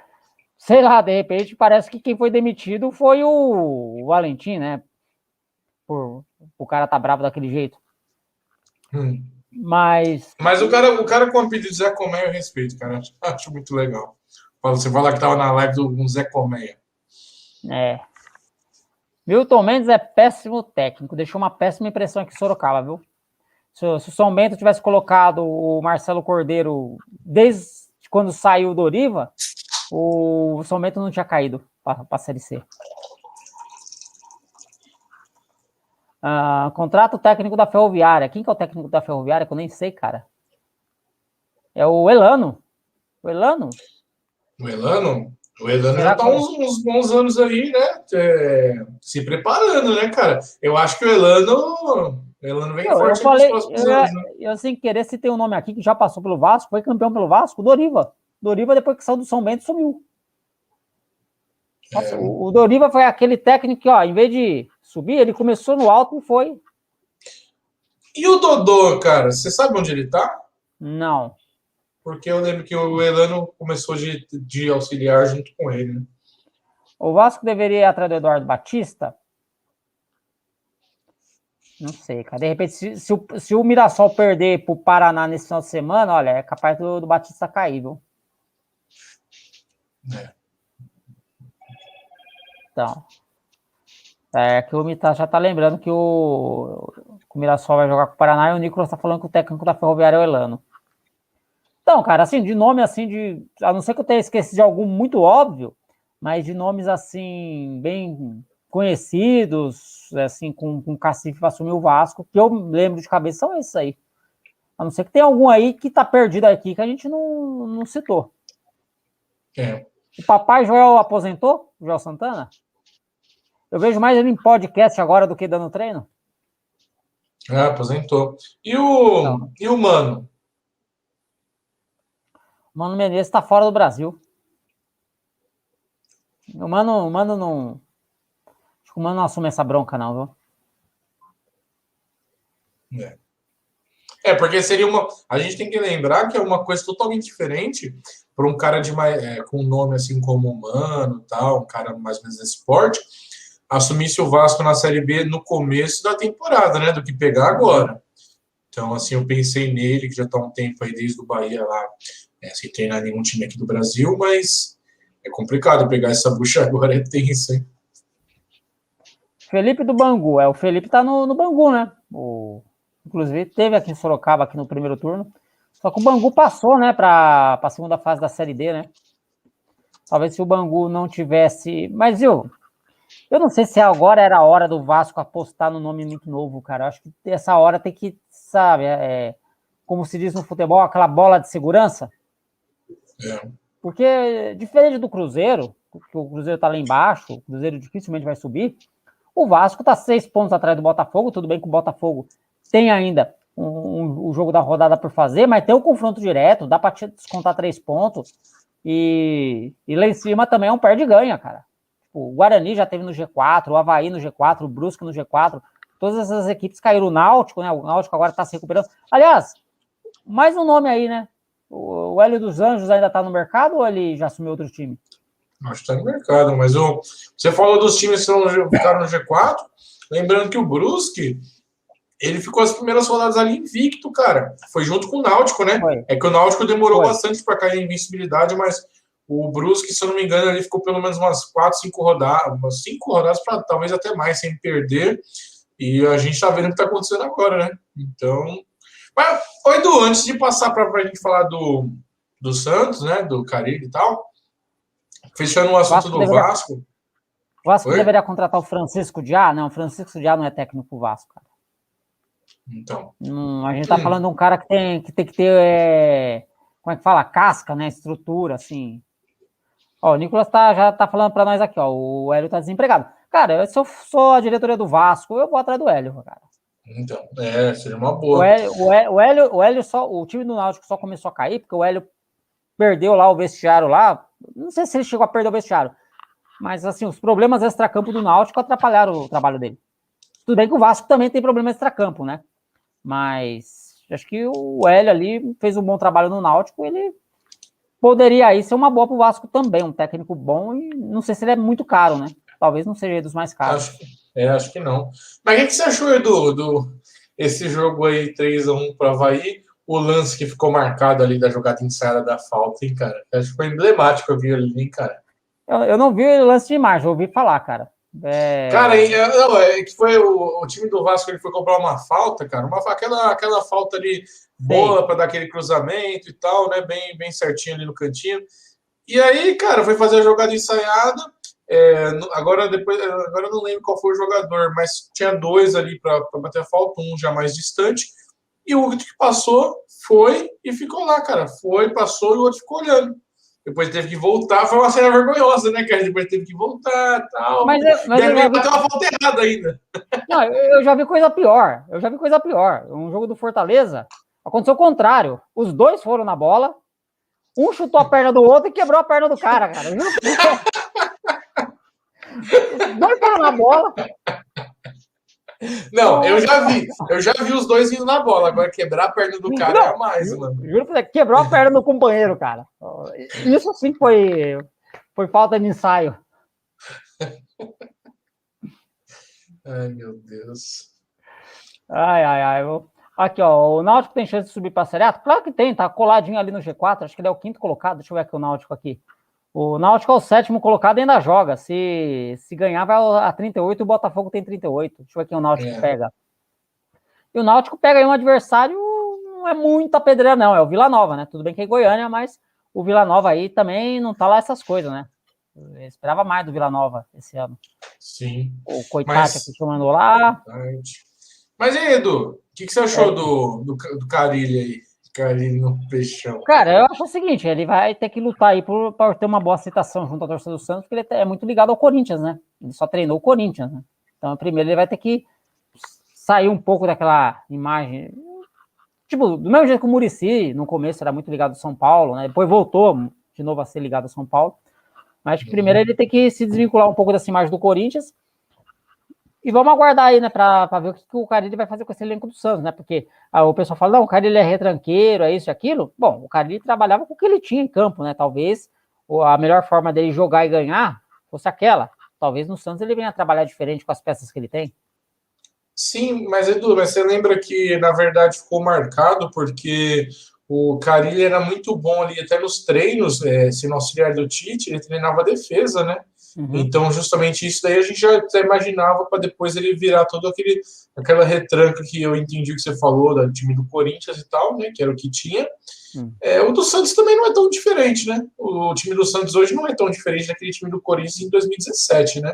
sei lá, de repente parece que quem foi demitido foi o Valentim, né? Por o cara tá bravo daquele jeito. Mas o cara com o apelido de Zé Colmeia eu respeito, cara. Acho muito legal. Você falar que tava na live do Zé Colmeia. Milton Mendes é péssimo técnico, deixou uma péssima impressão aqui em Sorocaba, viu? Se o São Bento tivesse colocado o Marcelo Cordeiro desde quando saiu do Doriva, o São Bento não tinha caído para a Série C. Contrato técnico da Ferroviária. Quem que é o técnico da Ferroviária? Que eu nem sei, cara. É o Elano. O Elano? O Elano? O Elano já Será tá que... uns bons anos aí, né? Se preparando, né, cara? Eu acho que o Elano vem Eu forte aí pros falei, próximos anos, né? eu sem querer citei um nome aqui que já passou pelo Vasco, foi campeão pelo Vasco, o Doriva. Doriva, depois que saiu do São Bento, sumiu. Nossa, o Doriva foi aquele técnico que, ó, em vez de subir, ele começou no alto e foi. E o Dodô, cara, você sabe onde ele tá? Não. Porque eu lembro que o Elano começou de auxiliar junto com ele, né? O Vasco deveria ir atrás do Eduardo Batista? Não sei, cara. De repente, se o Mirassol perder pro Paraná nesse final de semana, olha, é capaz do Batista cair, viu? É. Então, que o Mita já tá lembrando que o Mirassol vai jogar com o Paraná e o Nicolas tá falando que o técnico da Ferroviária é o Elano. Então, cara, assim, de nome assim, a não ser que eu tenha esquecido de algum muito óbvio, mas de nomes assim, bem conhecidos, assim, com cacife para assumir o Vasco, que eu lembro de cabeça, são esses aí. A não ser que tenha algum aí que tá perdido aqui que a gente não citou. É. O Papai Joel aposentou? Joel Santana? Eu vejo mais ele em podcast agora do que dando treino. Ah, aposentou. Então, E o Mano? o Mano Menezes tá fora do Brasil. O Mano não... Acho que o Mano não assume essa bronca, não, viu? Porque seria uma. A gente tem que lembrar que é uma coisa totalmente diferente para um cara com um nome assim como Mano, tal, um cara mais ou menos desse porte, assumisse o Vasco na Série B no começo da temporada, né? Do que pegar agora. Então, assim, eu pensei nele, que já está há um tempo aí desde o Bahia lá, sem treinar nenhum time aqui do Brasil, mas é complicado pegar essa bucha agora, é tenso, hein? Felipe do Bangu. O Felipe tá no Bangu, né? Inclusive, teve aqui em Sorocaba, aqui no primeiro turno. Só que o Bangu passou, né, para a segunda fase da Série D, né? Talvez se o Bangu não tivesse... Mas, eu não sei se agora era a hora do Vasco apostar no nome muito novo, cara. Eu acho que essa hora tem que, sabe, como se diz no futebol, aquela bola de segurança. Porque, diferente do Cruzeiro, que o Cruzeiro tá lá embaixo, o Cruzeiro dificilmente vai subir, o Vasco tá 6 pontos atrás do Botafogo. Tudo bem que o Botafogo tem ainda o jogo da rodada por fazer, mas tem o confronto direto, dá para descontar 3 pontos. E lá em cima também é um perde-ganha, cara. O Guarani já teve no G4, o Avaí no G4, o Brusque no G4. Todas essas equipes caíram. O Náutico, né? O Náutico agora tá se recuperando. Aliás, mais um nome aí, né? O Hélio dos Anjos ainda tá no mercado ou ele já assumiu outro time? Acho que está no mercado, mas você falou dos times que ficaram no G4, lembrando que o Brusque, ele ficou as primeiras rodadas ali invicto, cara. Foi junto com o Náutico, né? Foi. É que o Náutico demorou bastante para cair em invencibilidade, mas o Brusque, se eu não me engano, ele ficou pelo menos umas 4, 5 rodadas, umas 5 rodadas para talvez até mais, sem perder. E a gente tá vendo o que tá acontecendo agora, né? Então. Mas, Edu, antes de passar para a gente falar do Santos, né? Do Carille e tal, fechando o assunto do Vasco. O Vasco deveria contratar o Francisco Diá? Não, o Francisco Diá não é técnico do Vasco, cara. Então. A gente tá falando de um cara que tem que ter, como é que fala? Casca, né? Estrutura, assim. Ó, o Nicolas já tá falando pra nós aqui, ó. O Hélio tá desempregado. Cara, se eu sou a diretoria do Vasco, eu vou atrás do Hélio, cara. Então, seria uma boa. O Hélio o time do Náutico só começou a cair porque o Hélio perdeu lá o vestiário lá. Não sei se ele chegou a perder o vestiário, mas assim, os problemas extracampo do Náutico atrapalharam o trabalho dele. Tudo bem que o Vasco também tem problema extracampo, né? Mas acho que o Hélio ali fez um bom trabalho no Náutico, ele poderia aí ser uma boa pro Vasco também, um técnico bom, e não sei se ele é muito caro, né? Talvez não seja dos mais caros. Acho que não. Mas o que você achou, Edu, esse jogo aí 3-1 para o Avaí? O lance que ficou marcado ali da jogada ensaiada da falta, hein, cara? Acho que foi emblemático, eu vi ali, hein, cara? Eu não vi o lance de imagem, eu ouvi falar, cara. Cara, que foi o time do Vasco, ele foi comprar uma falta, cara, aquela falta ali boa para dar aquele cruzamento e tal, né, bem certinho ali no cantinho. E aí, cara, foi fazer a jogada ensaiada. Agora eu não lembro qual foi o jogador, mas tinha dois ali para bater a falta, um já mais distante. E o outro que passou foi e ficou lá, cara. Foi, passou e o outro ficou olhando. Depois teve que voltar, foi uma cena vergonhosa, né, cara? Depois teve que voltar e tal. Mas eu Deve já vi. bateu uma falta errada ainda. Não, eu já vi coisa pior. Eu já vi coisa pior. Um jogo do Fortaleza, aconteceu o contrário. Os dois foram na bola, um chutou a perna do outro e quebrou a perna do cara, cara. Eu juro pra você. Os dois foram na bola. Não, eu já vi os dois indo na bola. Agora quebrar a perna do cara é a Não, mais, mano. juro pra você, quebrou a perna do companheiro, cara. Isso sim foi falta de ensaio. Ai, meu Deus. Ai, ai, ai. Aqui, ó, o Náutico tem chance de subir para a Série A? Claro que tem, tá coladinho ali no G4, acho que ele é o quinto colocado, deixa eu ver aqui o Náutico aqui. O Náutico é o sétimo colocado e ainda joga, se ganhar vai a 38 e o Botafogo tem 38, deixa eu ver quem o Náutico pega. E o Náutico pega aí um adversário, não é muita pedreira não, é o Vila Nova, né? Tudo bem que é Goiânia, mas o Vila Nova aí também não tá lá essas coisas, né? Eu esperava mais do Vila Nova esse ano. Sim. O Coitado aqui chamando lá. Mas e aí, Edu, o que você achou do Carille aí? Carille no peixão. Cara, eu acho o seguinte, ele vai ter que lutar aí por ter uma boa aceitação junto à torcida do Santos, porque ele é muito ligado ao Corinthians, né? Ele só treinou o Corinthians, né? Então, primeiro ele vai ter que sair um pouco daquela imagem. Tipo, do mesmo jeito que o Muricy, no começo, era muito ligado ao São Paulo, né? Depois voltou de novo a ser ligado ao São Paulo. Mas acho que primeiro ele tem que se desvincular um pouco dessa imagem do Corinthians. E vamos aguardar aí, né, pra ver o que o Carille vai fazer com esse elenco do Santos, né? Porque o pessoal fala, não, o Carille é retranqueiro, é isso e aquilo. Bom, o Carille trabalhava com o que ele tinha em campo, né? Talvez a melhor forma dele jogar e ganhar fosse aquela. Talvez no Santos ele venha trabalhar diferente com as peças que ele tem. Sim, mas Edu, mas você lembra que na verdade ficou marcado porque o Carille era muito bom ali, até nos treinos, sendo auxiliar do Tite, ele treinava a defesa, né? Então, justamente isso daí a gente já até imaginava para depois ele virar todo aquela retranca que eu entendi que você falou, do time do Corinthians e tal, né? Que era o que tinha. O do Santos também não é tão diferente, né? O time do Santos hoje não é tão diferente daquele time do Corinthians em 2017, né?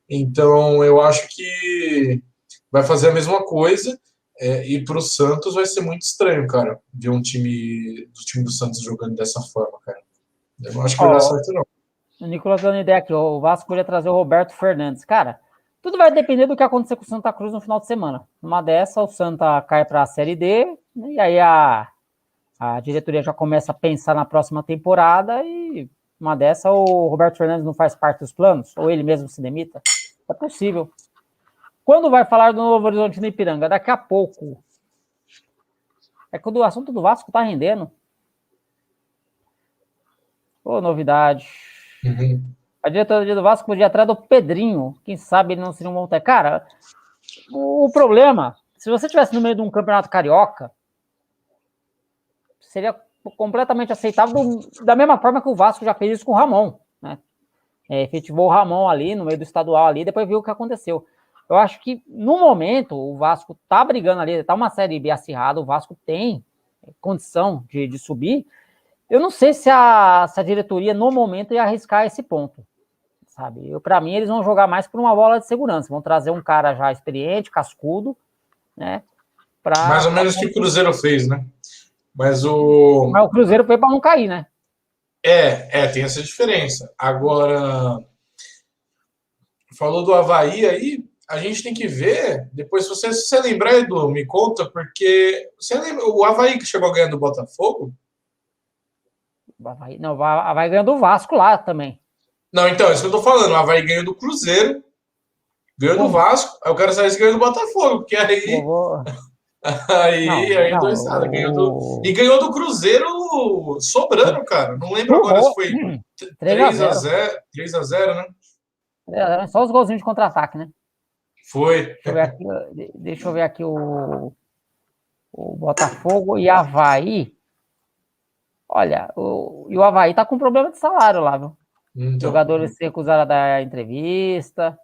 Então, eu acho que vai fazer a mesma coisa. E para o Santos vai ser muito estranho, cara, ver um time do Santos jogando dessa forma, cara. Eu não acho que vai dar certo, não. O Nicolas dando ideia aqui, o Vasco poderia trazer o Roberto Fernandes. Cara, tudo vai depender do que acontecer com o Santa Cruz no final de semana. Numa dessa, o Santa cai para a Série D, e aí a diretoria já começa a pensar na próxima temporada, e uma dessa o Roberto Fernandes não faz parte dos planos, ou ele mesmo se demita. É possível. Quando vai falar do Novo Horizonte no Ipiranga? Daqui a pouco. É quando o assunto do Vasco tá rendendo. Ô, novidade. A diretoria do Vasco podia atrás do Pedrinho. Quem sabe ele não seria um bom técnico. Cara, o problema, se você estivesse no meio de um campeonato carioca, seria completamente aceitável da mesma forma que o Vasco já fez isso com o Ramon, né? Efetivou o Ramon ali no meio do estadual ali, depois viu o que aconteceu. Eu acho que no momento o Vasco tá brigando ali, tá uma Série B acirrada, o Vasco tem condição de subir. Eu não sei se a diretoria no momento ia arriscar esse ponto, sabe? Para mim eles vão jogar mais por uma bola de segurança, vão trazer um cara já experiente, cascudo, né? Mais ou menos o que o Cruzeiro fez, né? Mas o Cruzeiro foi para não cair, né? Tem essa diferença. Agora, falou do Avaí aí, a gente tem que ver, depois, se você lembrar, Edu, me conta, porque você lembra, o Avaí que chegou a ganhar do Botafogo? O Avaí ganhou do Vasco lá também. Não, então, é isso que eu tô falando, o Avaí ganhou do Cruzeiro, ganhou do Vasco, aí o cara saiu e ganhou do Botafogo, porque aí... Aí dois nada, ganhou do Cruzeiro sobrando, cara. Não lembro agora se foi 3-0, 3-0, né? Só os golzinhos de contra-ataque, né? Foi. Deixa eu ver aqui o Botafogo e Avaí. Olha, o Avaí tá com problema de salário lá, viu? Então. Jogadores se recusaram a dar entrevista.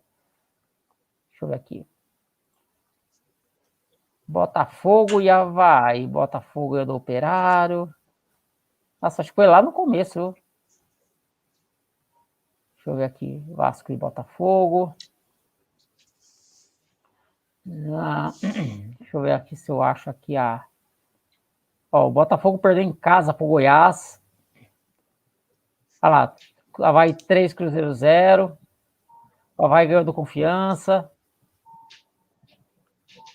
Deixa eu ver aqui. Botafogo e Avaí. Botafogo é do Operário. Nossa, acho que foi lá no começo, viu? Deixa eu ver aqui. Vasco e Botafogo. Deixa eu ver aqui se eu acho aqui a Ó, o Botafogo perdeu em casa pro Goiás. Olha lá vai 3, Cruzeiro 0. Vai ganhando do Confiança.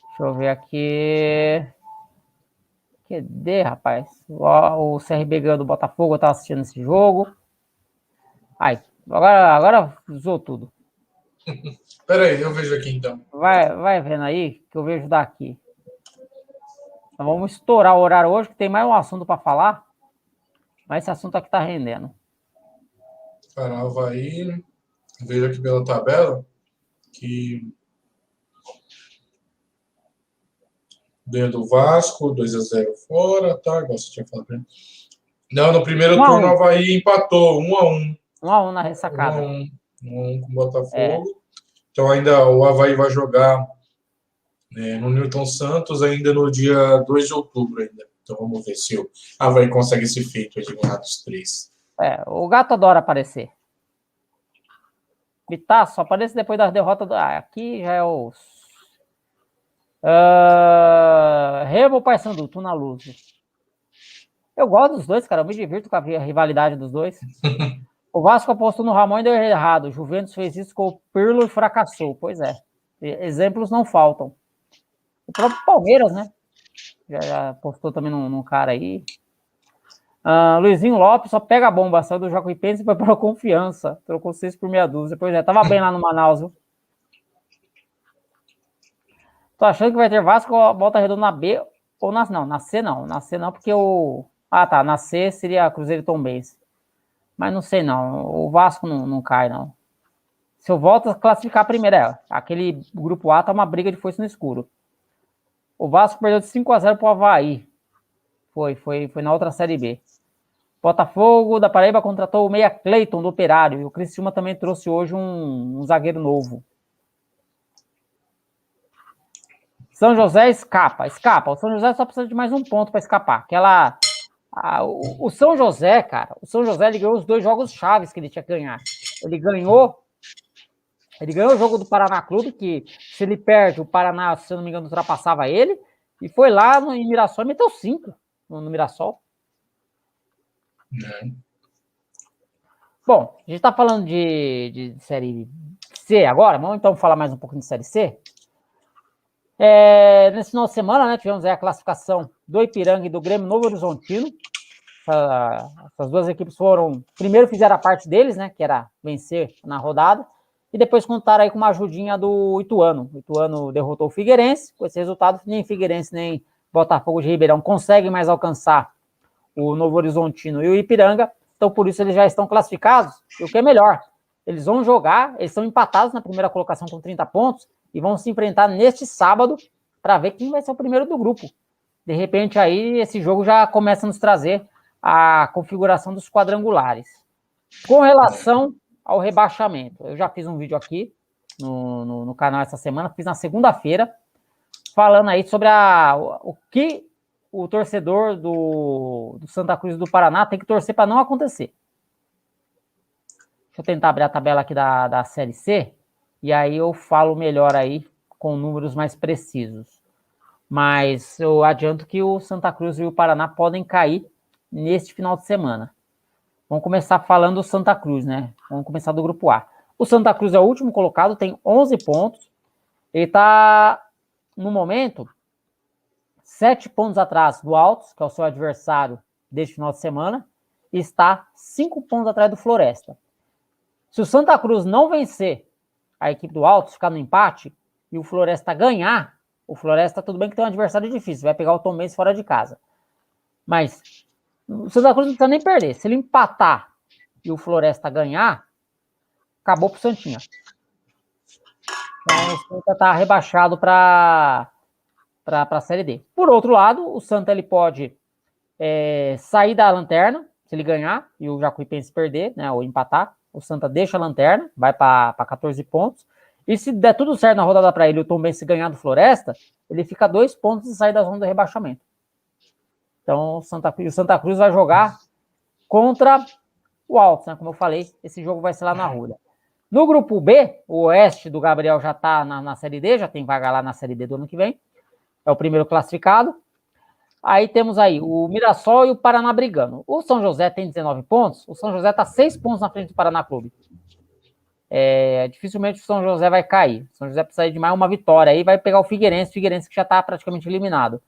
Deixa eu ver aqui. Cadê, rapaz? O CRB ganhou do Botafogo, eu tava assistindo esse jogo. Ai, agora usou tudo. Peraí, eu vejo aqui então. Vai vendo aí, que eu vejo daqui. Então vamos estourar o horário hoje, que tem mais um assunto para falar. Mas esse assunto aqui tá rendendo. Cara, Avaí, vejo aqui pela tabela que ganhou do Vasco, 2-0 fora, tá? Igual você tinha falado. Não, no primeiro turno o Avaí empatou, 1-1. 1-1 na ressacada. 1-1 com o Botafogo. Então ainda o Avaí vai jogar no Newton Santos ainda no dia 2 de outubro ainda. Então vamos ver se o Avaí consegue esse feito de ganhar dos 3. O gato adora aparecer. Bitaço, aparece depois das derrotas. Aqui já é os... Remo ou Paysandu, tu na luz. Eu gosto dos dois, cara. Eu me divirto com a rivalidade dos dois. O Vasco apostou no Ramon e deu errado. O Juventus fez isso com o Pirlo e fracassou. Pois é. Exemplos não faltam. O próprio Palmeiras, né? Já apostou também num cara aí. Luizinho Lopes só pega a bomba. Saiu do Jacuipense e foi para a Confiança. Trocou 6 por meia dúzia. Pois é, tava bem lá no Manaus, viu? Tô achando que vai ter Vasco Volta Redonda na B ou na C não. Na C não, porque o... na C seria Cruzeiro e Tombense. Mas não sei não. O Vasco não cai, não. Se eu volto a classificar primeiro, aquele grupo A tá uma briga de foice no escuro. O Vasco perdeu de 5-0 pro Avaí. Foi na outra Série B. Botafogo da Paraíba contratou o meia Cleiton do Operário. E o Criciúma também trouxe hoje um zagueiro novo. São José escapa. O São José só precisa de mais um ponto para escapar. O São José, cara, ele ganhou os 2 jogos chaves que ele tinha que ganhar. Ele ganhou o jogo do Paraná Clube, que se ele perde, o Paraná, se eu não me engano, ultrapassava ele, e foi lá em Mirassol e meteu 5 no Mirassol. Bom, a gente tá falando de Série C agora, vamos então falar mais um pouquinho de Série C. Nesse final de semana, né, tivemos aí a classificação do Ipiranga e do Grêmio Novo Horizontino. Essas duas equipes primeiro fizeram a parte deles, né, que era vencer na rodada, e depois contaram aí com uma ajudinha do Ituano. O Ituano derrotou o Figueirense. Com esse resultado, nem Figueirense nem Botafogo de Ribeirão conseguem mais alcançar o Novo Horizontino e o Ipiranga. Então, por isso, eles já estão classificados. E o que é melhor, eles vão jogar, eles estão empatados na primeira colocação com 30 pontos e vão se enfrentar neste sábado para ver quem vai ser o primeiro do grupo. De repente, aí, esse jogo já começa a nos trazer a configuração dos quadrangulares. Com relação ao rebaixamento, eu já fiz um vídeo aqui no canal essa semana, fiz na segunda-feira, falando aí sobre o que o torcedor do Santa Cruz do Paraná tem que torcer para não acontecer. Deixa eu tentar abrir a tabela aqui da Série C, e aí eu falo melhor aí, com números mais precisos. Mas eu adianto que o Santa Cruz e o Paraná podem cair neste final de semana. Vamos começar falando do Santa Cruz, né? Vamos começar do grupo A. O Santa Cruz é o último colocado, tem 11 pontos. Ele está, no momento, 7 pontos atrás do Altos, que é o seu adversário deste final de semana, e está 5 pontos atrás do Floresta. Se o Santa Cruz não vencer a equipe do Altos, ficar no empate, e o Floresta ganhar, o Floresta, tudo bem que tem um adversário difícil, vai pegar o Tombense fora de casa. Mas o Santa Cruz não precisa nem perder. Se ele empatar e o Floresta ganhar, acabou pro Santinha. Então o Santa está rebaixado para a Série D. Por outro lado, o Santa ele pode sair da lanterna, se ele ganhar, e o Jacuipense perder, né, ou empatar, o Santa deixa a lanterna, vai para 14 pontos, e se der tudo certo na rodada para ele, o Tombense ganhar do Floresta, ele fica 2 pontos e sai da zona do rebaixamento. Então, o Santa Cruz vai jogar contra o Altos, né? Como eu falei, esse jogo vai ser lá na Arruda. No grupo B, o Oeste do Gabriel já está na Série D, já tem vaga lá na Série D do ano que vem. É o primeiro classificado. Aí temos aí o Mirassol e o Paraná brigando. O São José tem 19 pontos, o São José está 6 pontos na frente do Paraná Clube. Dificilmente o São José vai cair. O São José precisa de mais uma vitória aí, vai pegar o Figueirense que já está praticamente eliminado.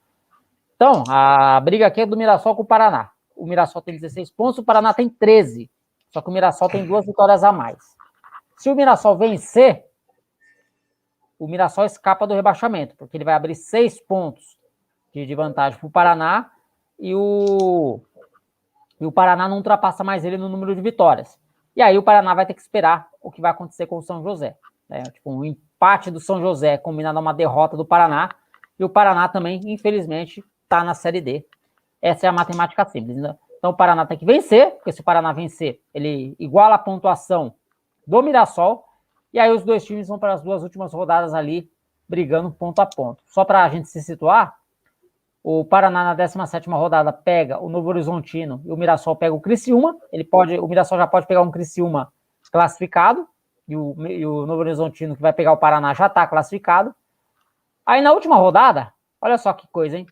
Então, a briga aqui é do Mirassol com o Paraná. O Mirassol tem 16 pontos, o Paraná tem 13. Só que o Mirassol tem 2 vitórias a mais. Se o Mirassol vencer, o Mirassol escapa do rebaixamento, porque ele vai abrir 6 pontos de vantagem para o Paraná e o Paraná não ultrapassa mais ele no número de vitórias. E aí o Paraná vai ter que esperar o que vai acontecer com o São José. Tipo, um empate do São José combinado a uma derrota do Paraná, e o Paraná também, infelizmente, está na Série D. Essa é a matemática simples. Né? Então o Paraná tem que vencer, porque se o Paraná vencer, ele iguala a pontuação do Mirassol, e aí os dois times vão para as 2 últimas rodadas ali, brigando ponto a ponto. Só para a gente se situar, o Paraná na 17ª rodada pega o Novo Horizontino e o Mirassol pega o Criciúma. O Mirassol já pode pegar um Criciúma classificado, e o Novo Horizontino, que vai pegar o Paraná, já está classificado. Aí na última rodada, olha só que coisa, hein?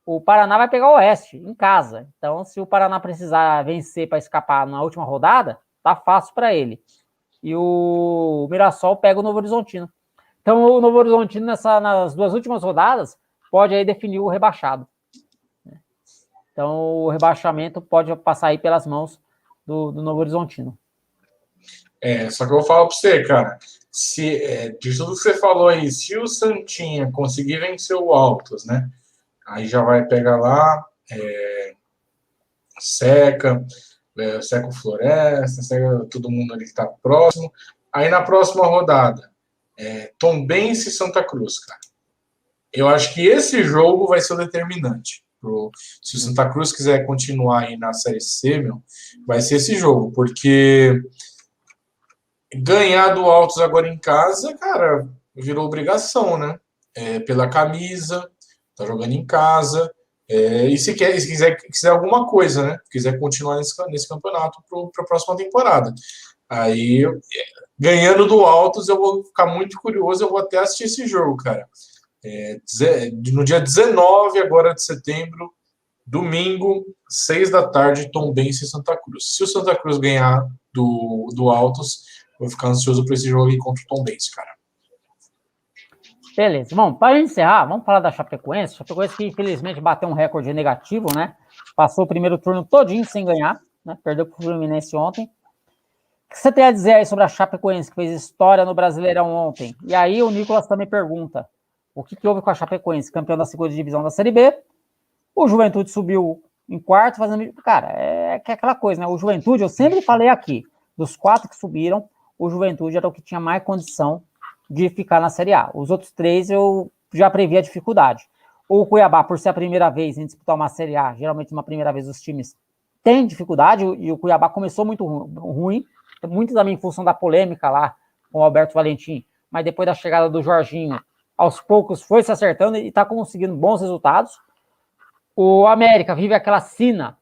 O Paraná vai pegar o Oeste, em casa. Então, se o Paraná precisar vencer para escapar na última rodada, tá fácil para ele. E o Mirassol pega o Novo Horizontino. Então, o Novo Horizontino, nas 2 últimas rodadas, pode aí definir o rebaixado. Então, o rebaixamento pode passar aí pelas mãos do Novo Horizontino. Só que eu vou falar para você, cara, de tudo que você falou aí, se o Santinha conseguir vencer o Altos, né, aí já vai pegar lá, seca o Floresta, seca todo mundo ali que está próximo. Aí na próxima rodada, Tombense e Santa Cruz, cara. Eu acho que esse jogo vai ser o determinante. Se o Santa Cruz quiser continuar aí na Série C, vai ser esse jogo, porque ganhar do Altos agora em casa, cara, virou obrigação, né? Pela camisa, tá jogando em casa, e se quiser alguma coisa, né? Quiser continuar nesse campeonato para a próxima temporada. Aí, ganhando do Altos, eu vou ficar muito curioso, eu vou até assistir esse jogo, cara. No dia 19 agora de setembro, domingo, 6 da tarde, Tombense e Santa Cruz. Se o Santa Cruz ganhar do Altos, vou ficar ansioso para esse jogo aí contra o Tombense, cara. Beleza. Bom, para encerrar, vamos falar da Chapecoense. Chapecoense que infelizmente bateu um recorde negativo, né? Passou o primeiro turno todinho sem ganhar, né? Perdeu para o Fluminense ontem. O que você tem a dizer aí sobre a Chapecoense, que fez história no Brasileirão ontem? E aí o Nicolas também pergunta, o que houve com a Chapecoense, campeão da 2ª divisão da Série B? O Juventude subiu em quarto, fazendo... Cara, é aquela coisa, né? O Juventude, eu sempre falei aqui, dos 4 que subiram, o Juventude era o que tinha mais condição de ficar na Série A. Os outros 3 eu já previa a dificuldade. O Cuiabá, por ser a primeira vez em disputar uma Série A, geralmente uma primeira vez os times têm dificuldade, e o Cuiabá começou muito ruim, muito também em função da polêmica lá com o Alberto Valentim, mas depois da chegada do Jorginho, aos poucos foi se acertando e está conseguindo bons resultados. O América vive aquela sina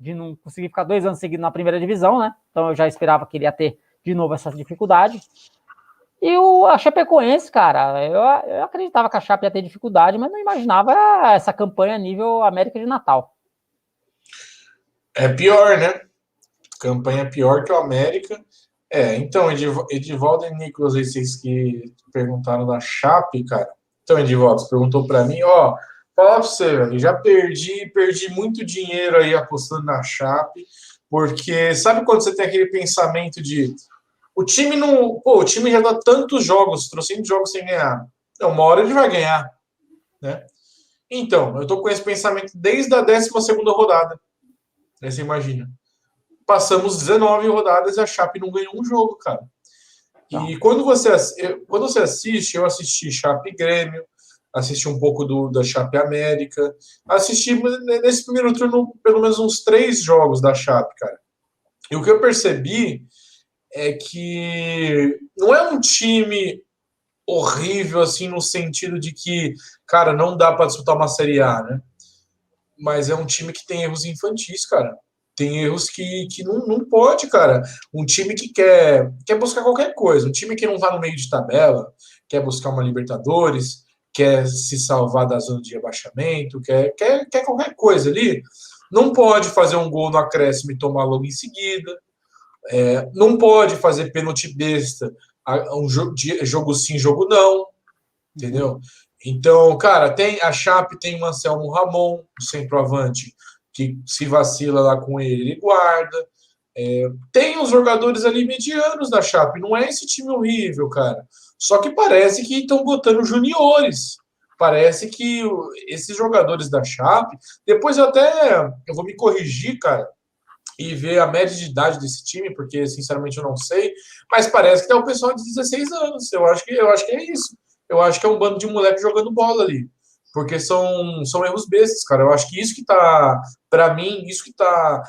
de não conseguir ficar 2 anos seguidos na primeira divisão, né? Então eu já esperava que ele ia ter de novo essa dificuldade. E a Chapecoense, cara, eu acreditava que a Chape ia ter dificuldade, mas não imaginava essa campanha nível América de Natal. É pior, né? Campanha pior que o América. Então, Edivaldo e Nicolas, vocês que perguntaram da Chape, cara. Então, Edivaldo, você perguntou para mim, falar pra você, velho, já perdi muito dinheiro aí apostando na Chape, porque sabe quando você tem aquele pensamento de o time não. O time já dá tantos jogos, trocentos jogos sem ganhar. Então, uma hora ele vai ganhar, né? Então, eu tô com esse pensamento desde a 12ª rodada. Né, você imagina. Passamos 19 rodadas e a Chape não ganhou um jogo, cara. Não. E quando você assiste, eu assisti Chape Grêmio, assisti um pouco da Chape América, assisti nesse primeiro turno pelo menos uns 3 jogos da Chape, cara. E o que eu percebi é que não é um time horrível, assim, no sentido de que, cara, não dá para disputar uma Série A, né? Mas é um time que tem erros infantis, cara. Tem erros que não pode, cara. Um time que quer buscar qualquer coisa. Um time que não tá no meio de tabela, quer buscar uma Libertadores, quer se salvar da zona de rebaixamento, quer qualquer coisa ali, não pode fazer um gol no acréscimo e tomar logo em seguida, não pode fazer pênalti besta, um jogo sim, jogo não, entendeu? Então, cara, a Chape tem o Anselmo Ramon, o centroavante, que se vacila lá com ele guarda. Tem os jogadores ali medianos da Chape, não é esse time horrível, cara. Só que parece que estão botando juniores. Parece que esses jogadores da Chape. Depois eu vou me corrigir, cara, e ver a média de idade desse time, porque sinceramente eu não sei. Mas parece que tá o pessoal de 16 anos. Eu acho que é isso. Eu acho que é um bando de moleque jogando bola ali. Porque são erros bestas, cara. Eu acho que isso que tá, pra mim, isso que tá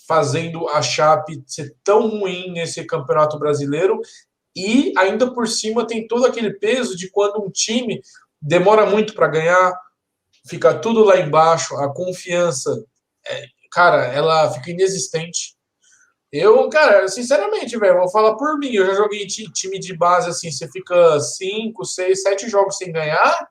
fazendo a Chape ser tão ruim nesse Campeonato Brasileiro, e ainda por cima tem todo aquele peso de quando um time demora muito para ganhar, fica tudo lá embaixo, a confiança, cara, ela fica inexistente. Eu, cara, sinceramente, velho, vou falar por mim, eu já joguei time de base assim, você fica 5, 6, 7 jogos sem ganhar,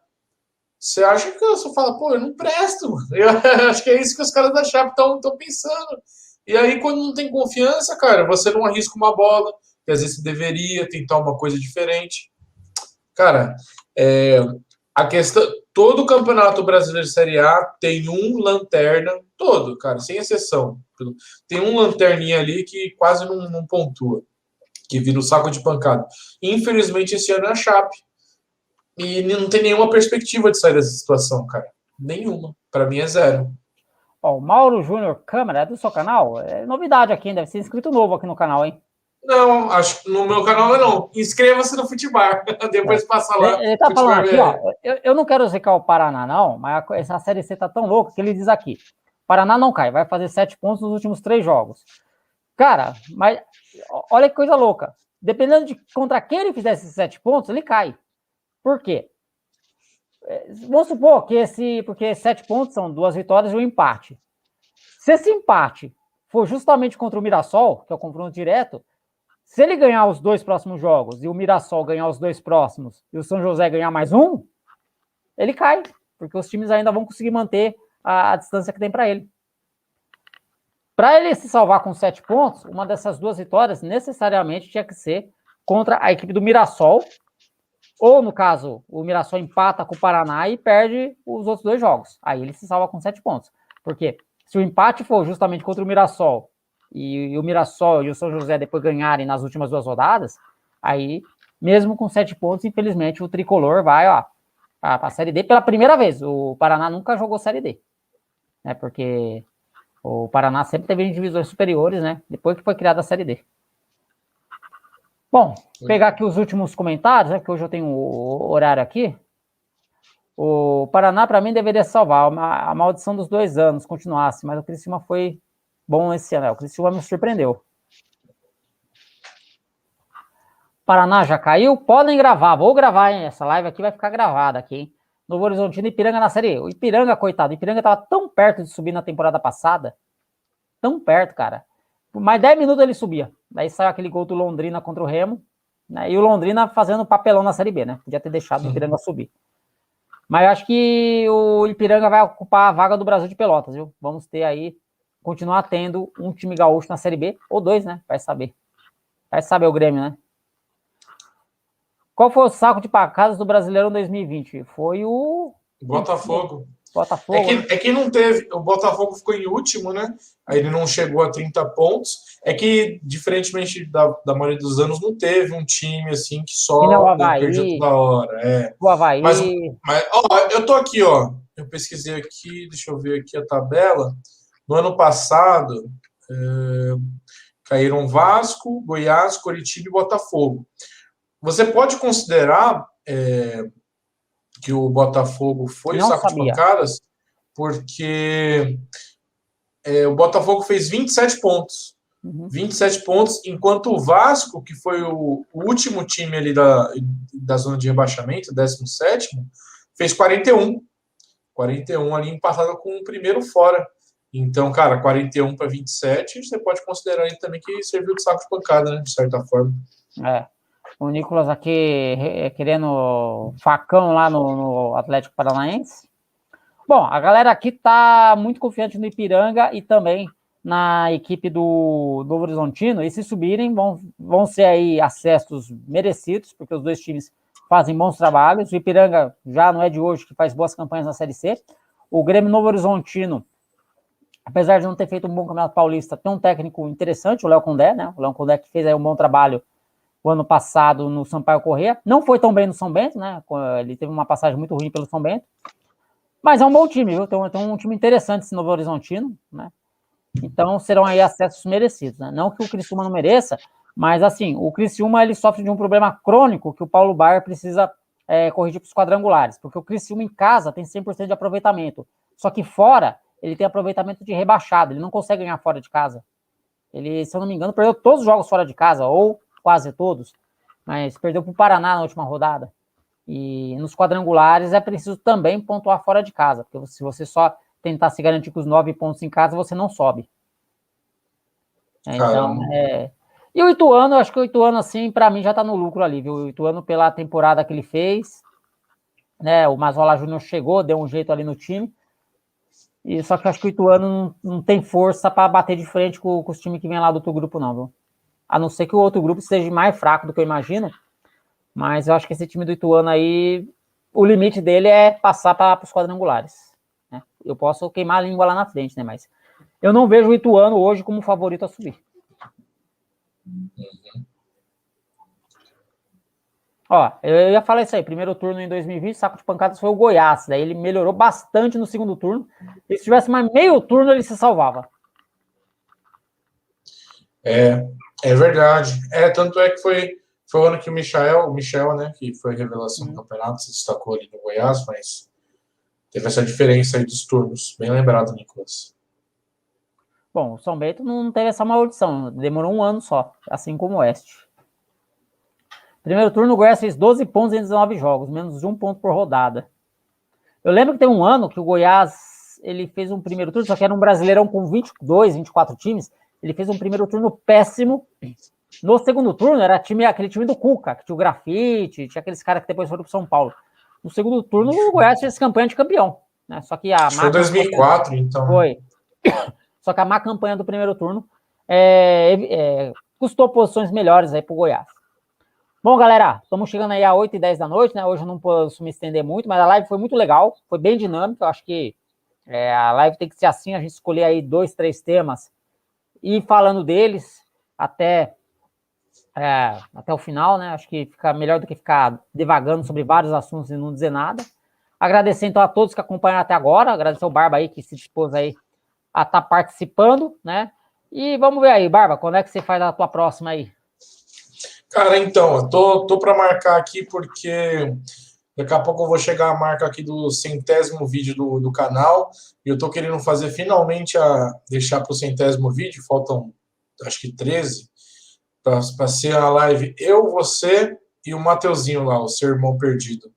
você acha que você fala, pô, eu não presto, mano. Eu acho que é isso que os caras da Chape estão pensando. E aí, quando não tem confiança, cara, você não arrisca uma bola, que às vezes você deveria tentar uma coisa diferente. Cara, a questão. Todo o Campeonato Brasileiro de Série A tem um lanterna, todo, cara, sem exceção. Tem um lanterninha ali que quase não pontua, que vira o saco de pancada. Infelizmente, esse ano é a Chape. E não tem nenhuma perspectiva de sair dessa situação, cara. Nenhuma. Para mim é zero. Ó, o Mauro Júnior Câmara é do seu canal? É novidade aqui, deve ser inscrito novo aqui no canal, hein? Não, acho que no meu canal não. Inscreva-se no Futebol. Depois passa lá. Ele tá Futebol falando aqui, ó. BR. Eu não quero zicar o Paraná, não, mas essa Série C tá tão louca que ele diz aqui: Paraná não cai, vai fazer 7 pontos nos últimos 3 jogos. Cara, mas olha que coisa louca. Dependendo de contra quem ele fizesse esses 7 pontos, ele cai. Por quê? Vamos supor que porque 7 pontos são 2 vitórias e um empate. Se esse empate for justamente contra o Mirassol, que é o confronto direto, se ele ganhar os 2 próximos jogos e o Mirassol ganhar os 2 próximos e o São José ganhar mais um, ele cai, porque os times ainda vão conseguir manter a distância que tem para ele. Para ele se salvar com 7 pontos, uma dessas 2 vitórias necessariamente tinha que ser contra a equipe do Mirassol, ou, no caso, o Mirassol empata com o Paraná e perde os outros 2 jogos. Aí ele se salva com 7 pontos. Porque se o empate for justamente contra o Mirassol e o Mirassol e o São José depois ganharem nas últimas 2 rodadas, aí, mesmo com 7 pontos, infelizmente, o Tricolor vai para a Série D pela primeira vez. O Paraná nunca jogou Série D. Né, porque o Paraná sempre teve em divisões superiores, né? Depois que foi criada a Série D. Bom, pegar aqui os últimos comentários, né? Porque hoje eu tenho o horário aqui. O Paraná, para mim, deveria salvar. A maldição dos 2 anos continuasse, mas o Criciúma foi bom esse ano. O Criciúma me surpreendeu. Paraná já caiu? Podem gravar. Vou gravar, hein? Essa live aqui vai ficar gravada aqui, hein? Novo Horizontino e Ipiranga na Série E. O Ipiranga, coitado. O Ipiranga estava tão perto de subir na temporada passada. Tão perto, cara. Por mais 10 minutos ele subia. Daí saiu aquele gol do Londrina contra o Remo. Né? E o Londrina fazendo papelão na Série B, né? Podia ter deixado o Ipiranga subir. Mas eu acho que o Ipiranga vai ocupar a vaga do Brasil de Pelotas, viu? Vamos ter aí, continuar tendo um time gaúcho na Série B, ou 2, né? Vai saber. Vai saber o Grêmio, né? Qual foi o saco de pancadas do Brasileirão 2020? Foi o Botafogo. Botafogo. É que não teve. O Botafogo ficou em último, né? Aí ele não chegou a 30 pontos. É que, diferentemente da maioria dos anos, não teve um time assim que só o Avaí, perdia toda hora. O Avaí. Mas ó, eu tô aqui, ó. Eu pesquisei aqui, deixa eu ver aqui a tabela. No ano passado, caíram Vasco, Goiás, Coritiba e Botafogo. Você pode considerar que o Botafogo foi o saco de pancadas, porque o Botafogo fez 27 pontos. 27 pontos, enquanto o Vasco, que foi o último time ali da zona de rebaixamento, 17º, fez 41. 41 ali empatado com o primeiro fora. Então, cara, 41 para 27, você pode considerar aí também que serviu de saco de pancada, né? De certa forma. O Nicolas aqui querendo facão lá no Atlético Paranaense. Bom, a galera aqui tá muito confiante no Ipiranga e também na equipe do Novo Horizontino. E se subirem, vão ser aí acessos merecidos, porque os dois times fazem bons trabalhos. O Ipiranga já não é de hoje, que faz boas campanhas na Série C. O Grêmio Novo Horizontino, apesar de não ter feito um bom Campeonato Paulista, tem um técnico interessante, o Léo Condé, né? O Léo Condé que fez aí um bom trabalho o ano passado no Sampaio Corrêa. Não foi tão bem no São Bento, né? Ele teve uma passagem muito ruim pelo São Bento. Mas é um bom time, viu? Tem um time interessante esse Novo Horizontino, né? Então serão aí acessos merecidos, né? Não que o Criciúma não mereça, mas assim, o Criciúma ele sofre de um problema crônico que o Paulo Baier precisa corrigir para os quadrangulares, porque o Criciúma em casa tem 100% de aproveitamento, só que fora ele tem aproveitamento de rebaixado, ele não consegue ganhar fora de casa. Ele, se eu não me engano, perdeu todos os jogos fora de casa, ou quase todos, mas perdeu para o Paraná na última rodada. E nos quadrangulares é preciso também pontuar fora de casa, porque se você só tentar se garantir com os 9 pontos em casa, você não sobe. Então, E o Ituano, eu acho que o Ituano, assim, para mim já tá no lucro ali, viu? O Ituano, pela temporada que ele fez, né? O Mazola Júnior chegou, deu um jeito ali no time. E só que eu acho que o Ituano não tem força para bater de frente com os times que vem lá do outro grupo, não, viu? A não ser que o outro grupo esteja mais fraco do que eu imagino. Mas eu acho que esse time do Ituano aí, o limite dele é passar para os quadrangulares. Né? Eu posso queimar a língua lá na frente, né? Mas eu não vejo o Ituano hoje como favorito a subir. Ó, eu ia falar isso aí. Primeiro turno em 2020, saco de pancadas foi o Goiás. Daí ele melhorou bastante no segundo turno. E se tivesse mais meio turno, ele se salvava. É verdade. Tanto é que foi o ano que o Michel, né, que foi a revelação do campeonato, se destacou ali no Goiás, mas teve essa diferença aí dos turnos. Bem lembrado, Nicolas. Bom, o São Bento não teve essa maldição. Demorou um ano só, assim como o Oeste. Primeiro turno, o Goiás fez 12 pontos em 19 jogos, menos de 1 ponto por rodada. Eu lembro que tem um ano que o Goiás ele fez um primeiro turno, só que era um Brasileirão com 22, 24 times. Ele fez um primeiro turno péssimo. No segundo turno, era aquele time do Cuca, que tinha o Grafite, tinha aqueles caras que depois foram pro São Paulo. No segundo turno, o Goiás fez campanha de campeão. Né? Só que a foi 2004, então. Foi. Só que a má campanha do primeiro turno custou posições melhores aí pro Goiás. Bom, galera, estamos chegando aí às 8h10 da noite, né? Hoje eu não posso me estender muito, mas a live foi muito legal, foi bem dinâmica. Eu acho que a live tem que ser assim, a gente escolher aí 2, 3 temas e ir falando deles até o final, né? Acho que fica melhor do que ficar devagando sobre vários assuntos e não dizer nada. Agradecer, então, a todos que acompanharam até agora, agradecer ao Barba aí, que se dispôs aí a estar participando, né? E vamos ver aí, Barba, quando é que você faz a tua próxima aí? Cara, então, eu tô para marcar aqui porque daqui a pouco eu vou chegar à marca aqui do 100º vídeo do canal e eu tô querendo fazer finalmente deixar pro 100º vídeo, faltam acho que 13, para ser a live eu, você e o Mateuzinho lá, o seu irmão perdido.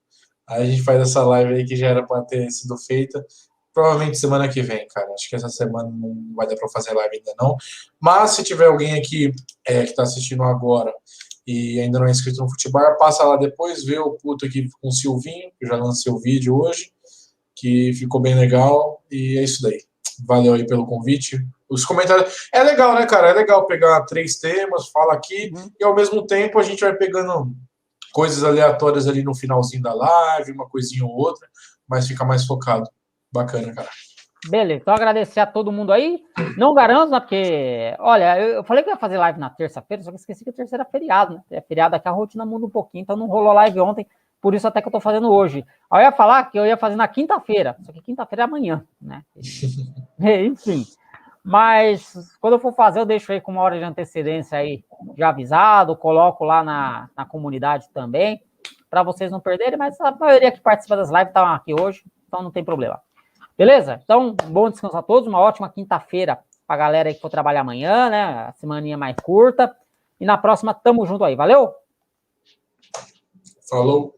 Aí a gente faz essa live aí que já era para ter sido feita. Provavelmente semana que vem, cara. Acho que essa semana não vai dar para fazer live ainda não. Mas se tiver alguém aqui que está assistindo agora e ainda não é inscrito no Futebol, passa lá depois, vê o puto aqui com o Silvinho, que eu já lancei o vídeo hoje, que ficou bem legal, e é isso daí. Valeu aí pelo convite. Os comentários... É legal, né, cara? É legal pegar 3 temas, fala aqui, e ao mesmo tempo a gente vai pegando coisas aleatórias ali no finalzinho da live, uma coisinha ou outra, mas fica mais focado. Bacana, cara. Beleza, então agradecer a todo mundo aí. Não garanto, né, porque, olha, eu falei que ia fazer live na terça-feira, só que esqueci que a terça era feriado, né? É feriado aqui, a rotina muda um pouquinho, então não rolou live ontem, por isso até que eu tô fazendo hoje. Aí eu ia falar que eu ia fazer na quinta-feira, só que quinta-feira é amanhã, né? Enfim, mas quando eu for fazer, eu deixo aí com uma hora de antecedência aí, já avisado, coloco lá na comunidade também, para vocês não perderem, mas a maioria que participa das lives tá aqui hoje, então não tem problema. Beleza? Então, bom descanso a todos, uma ótima quinta-feira pra galera aí que for trabalhar amanhã, né? A semaninha mais curta. E na próxima, tamo junto aí. Valeu? Falou.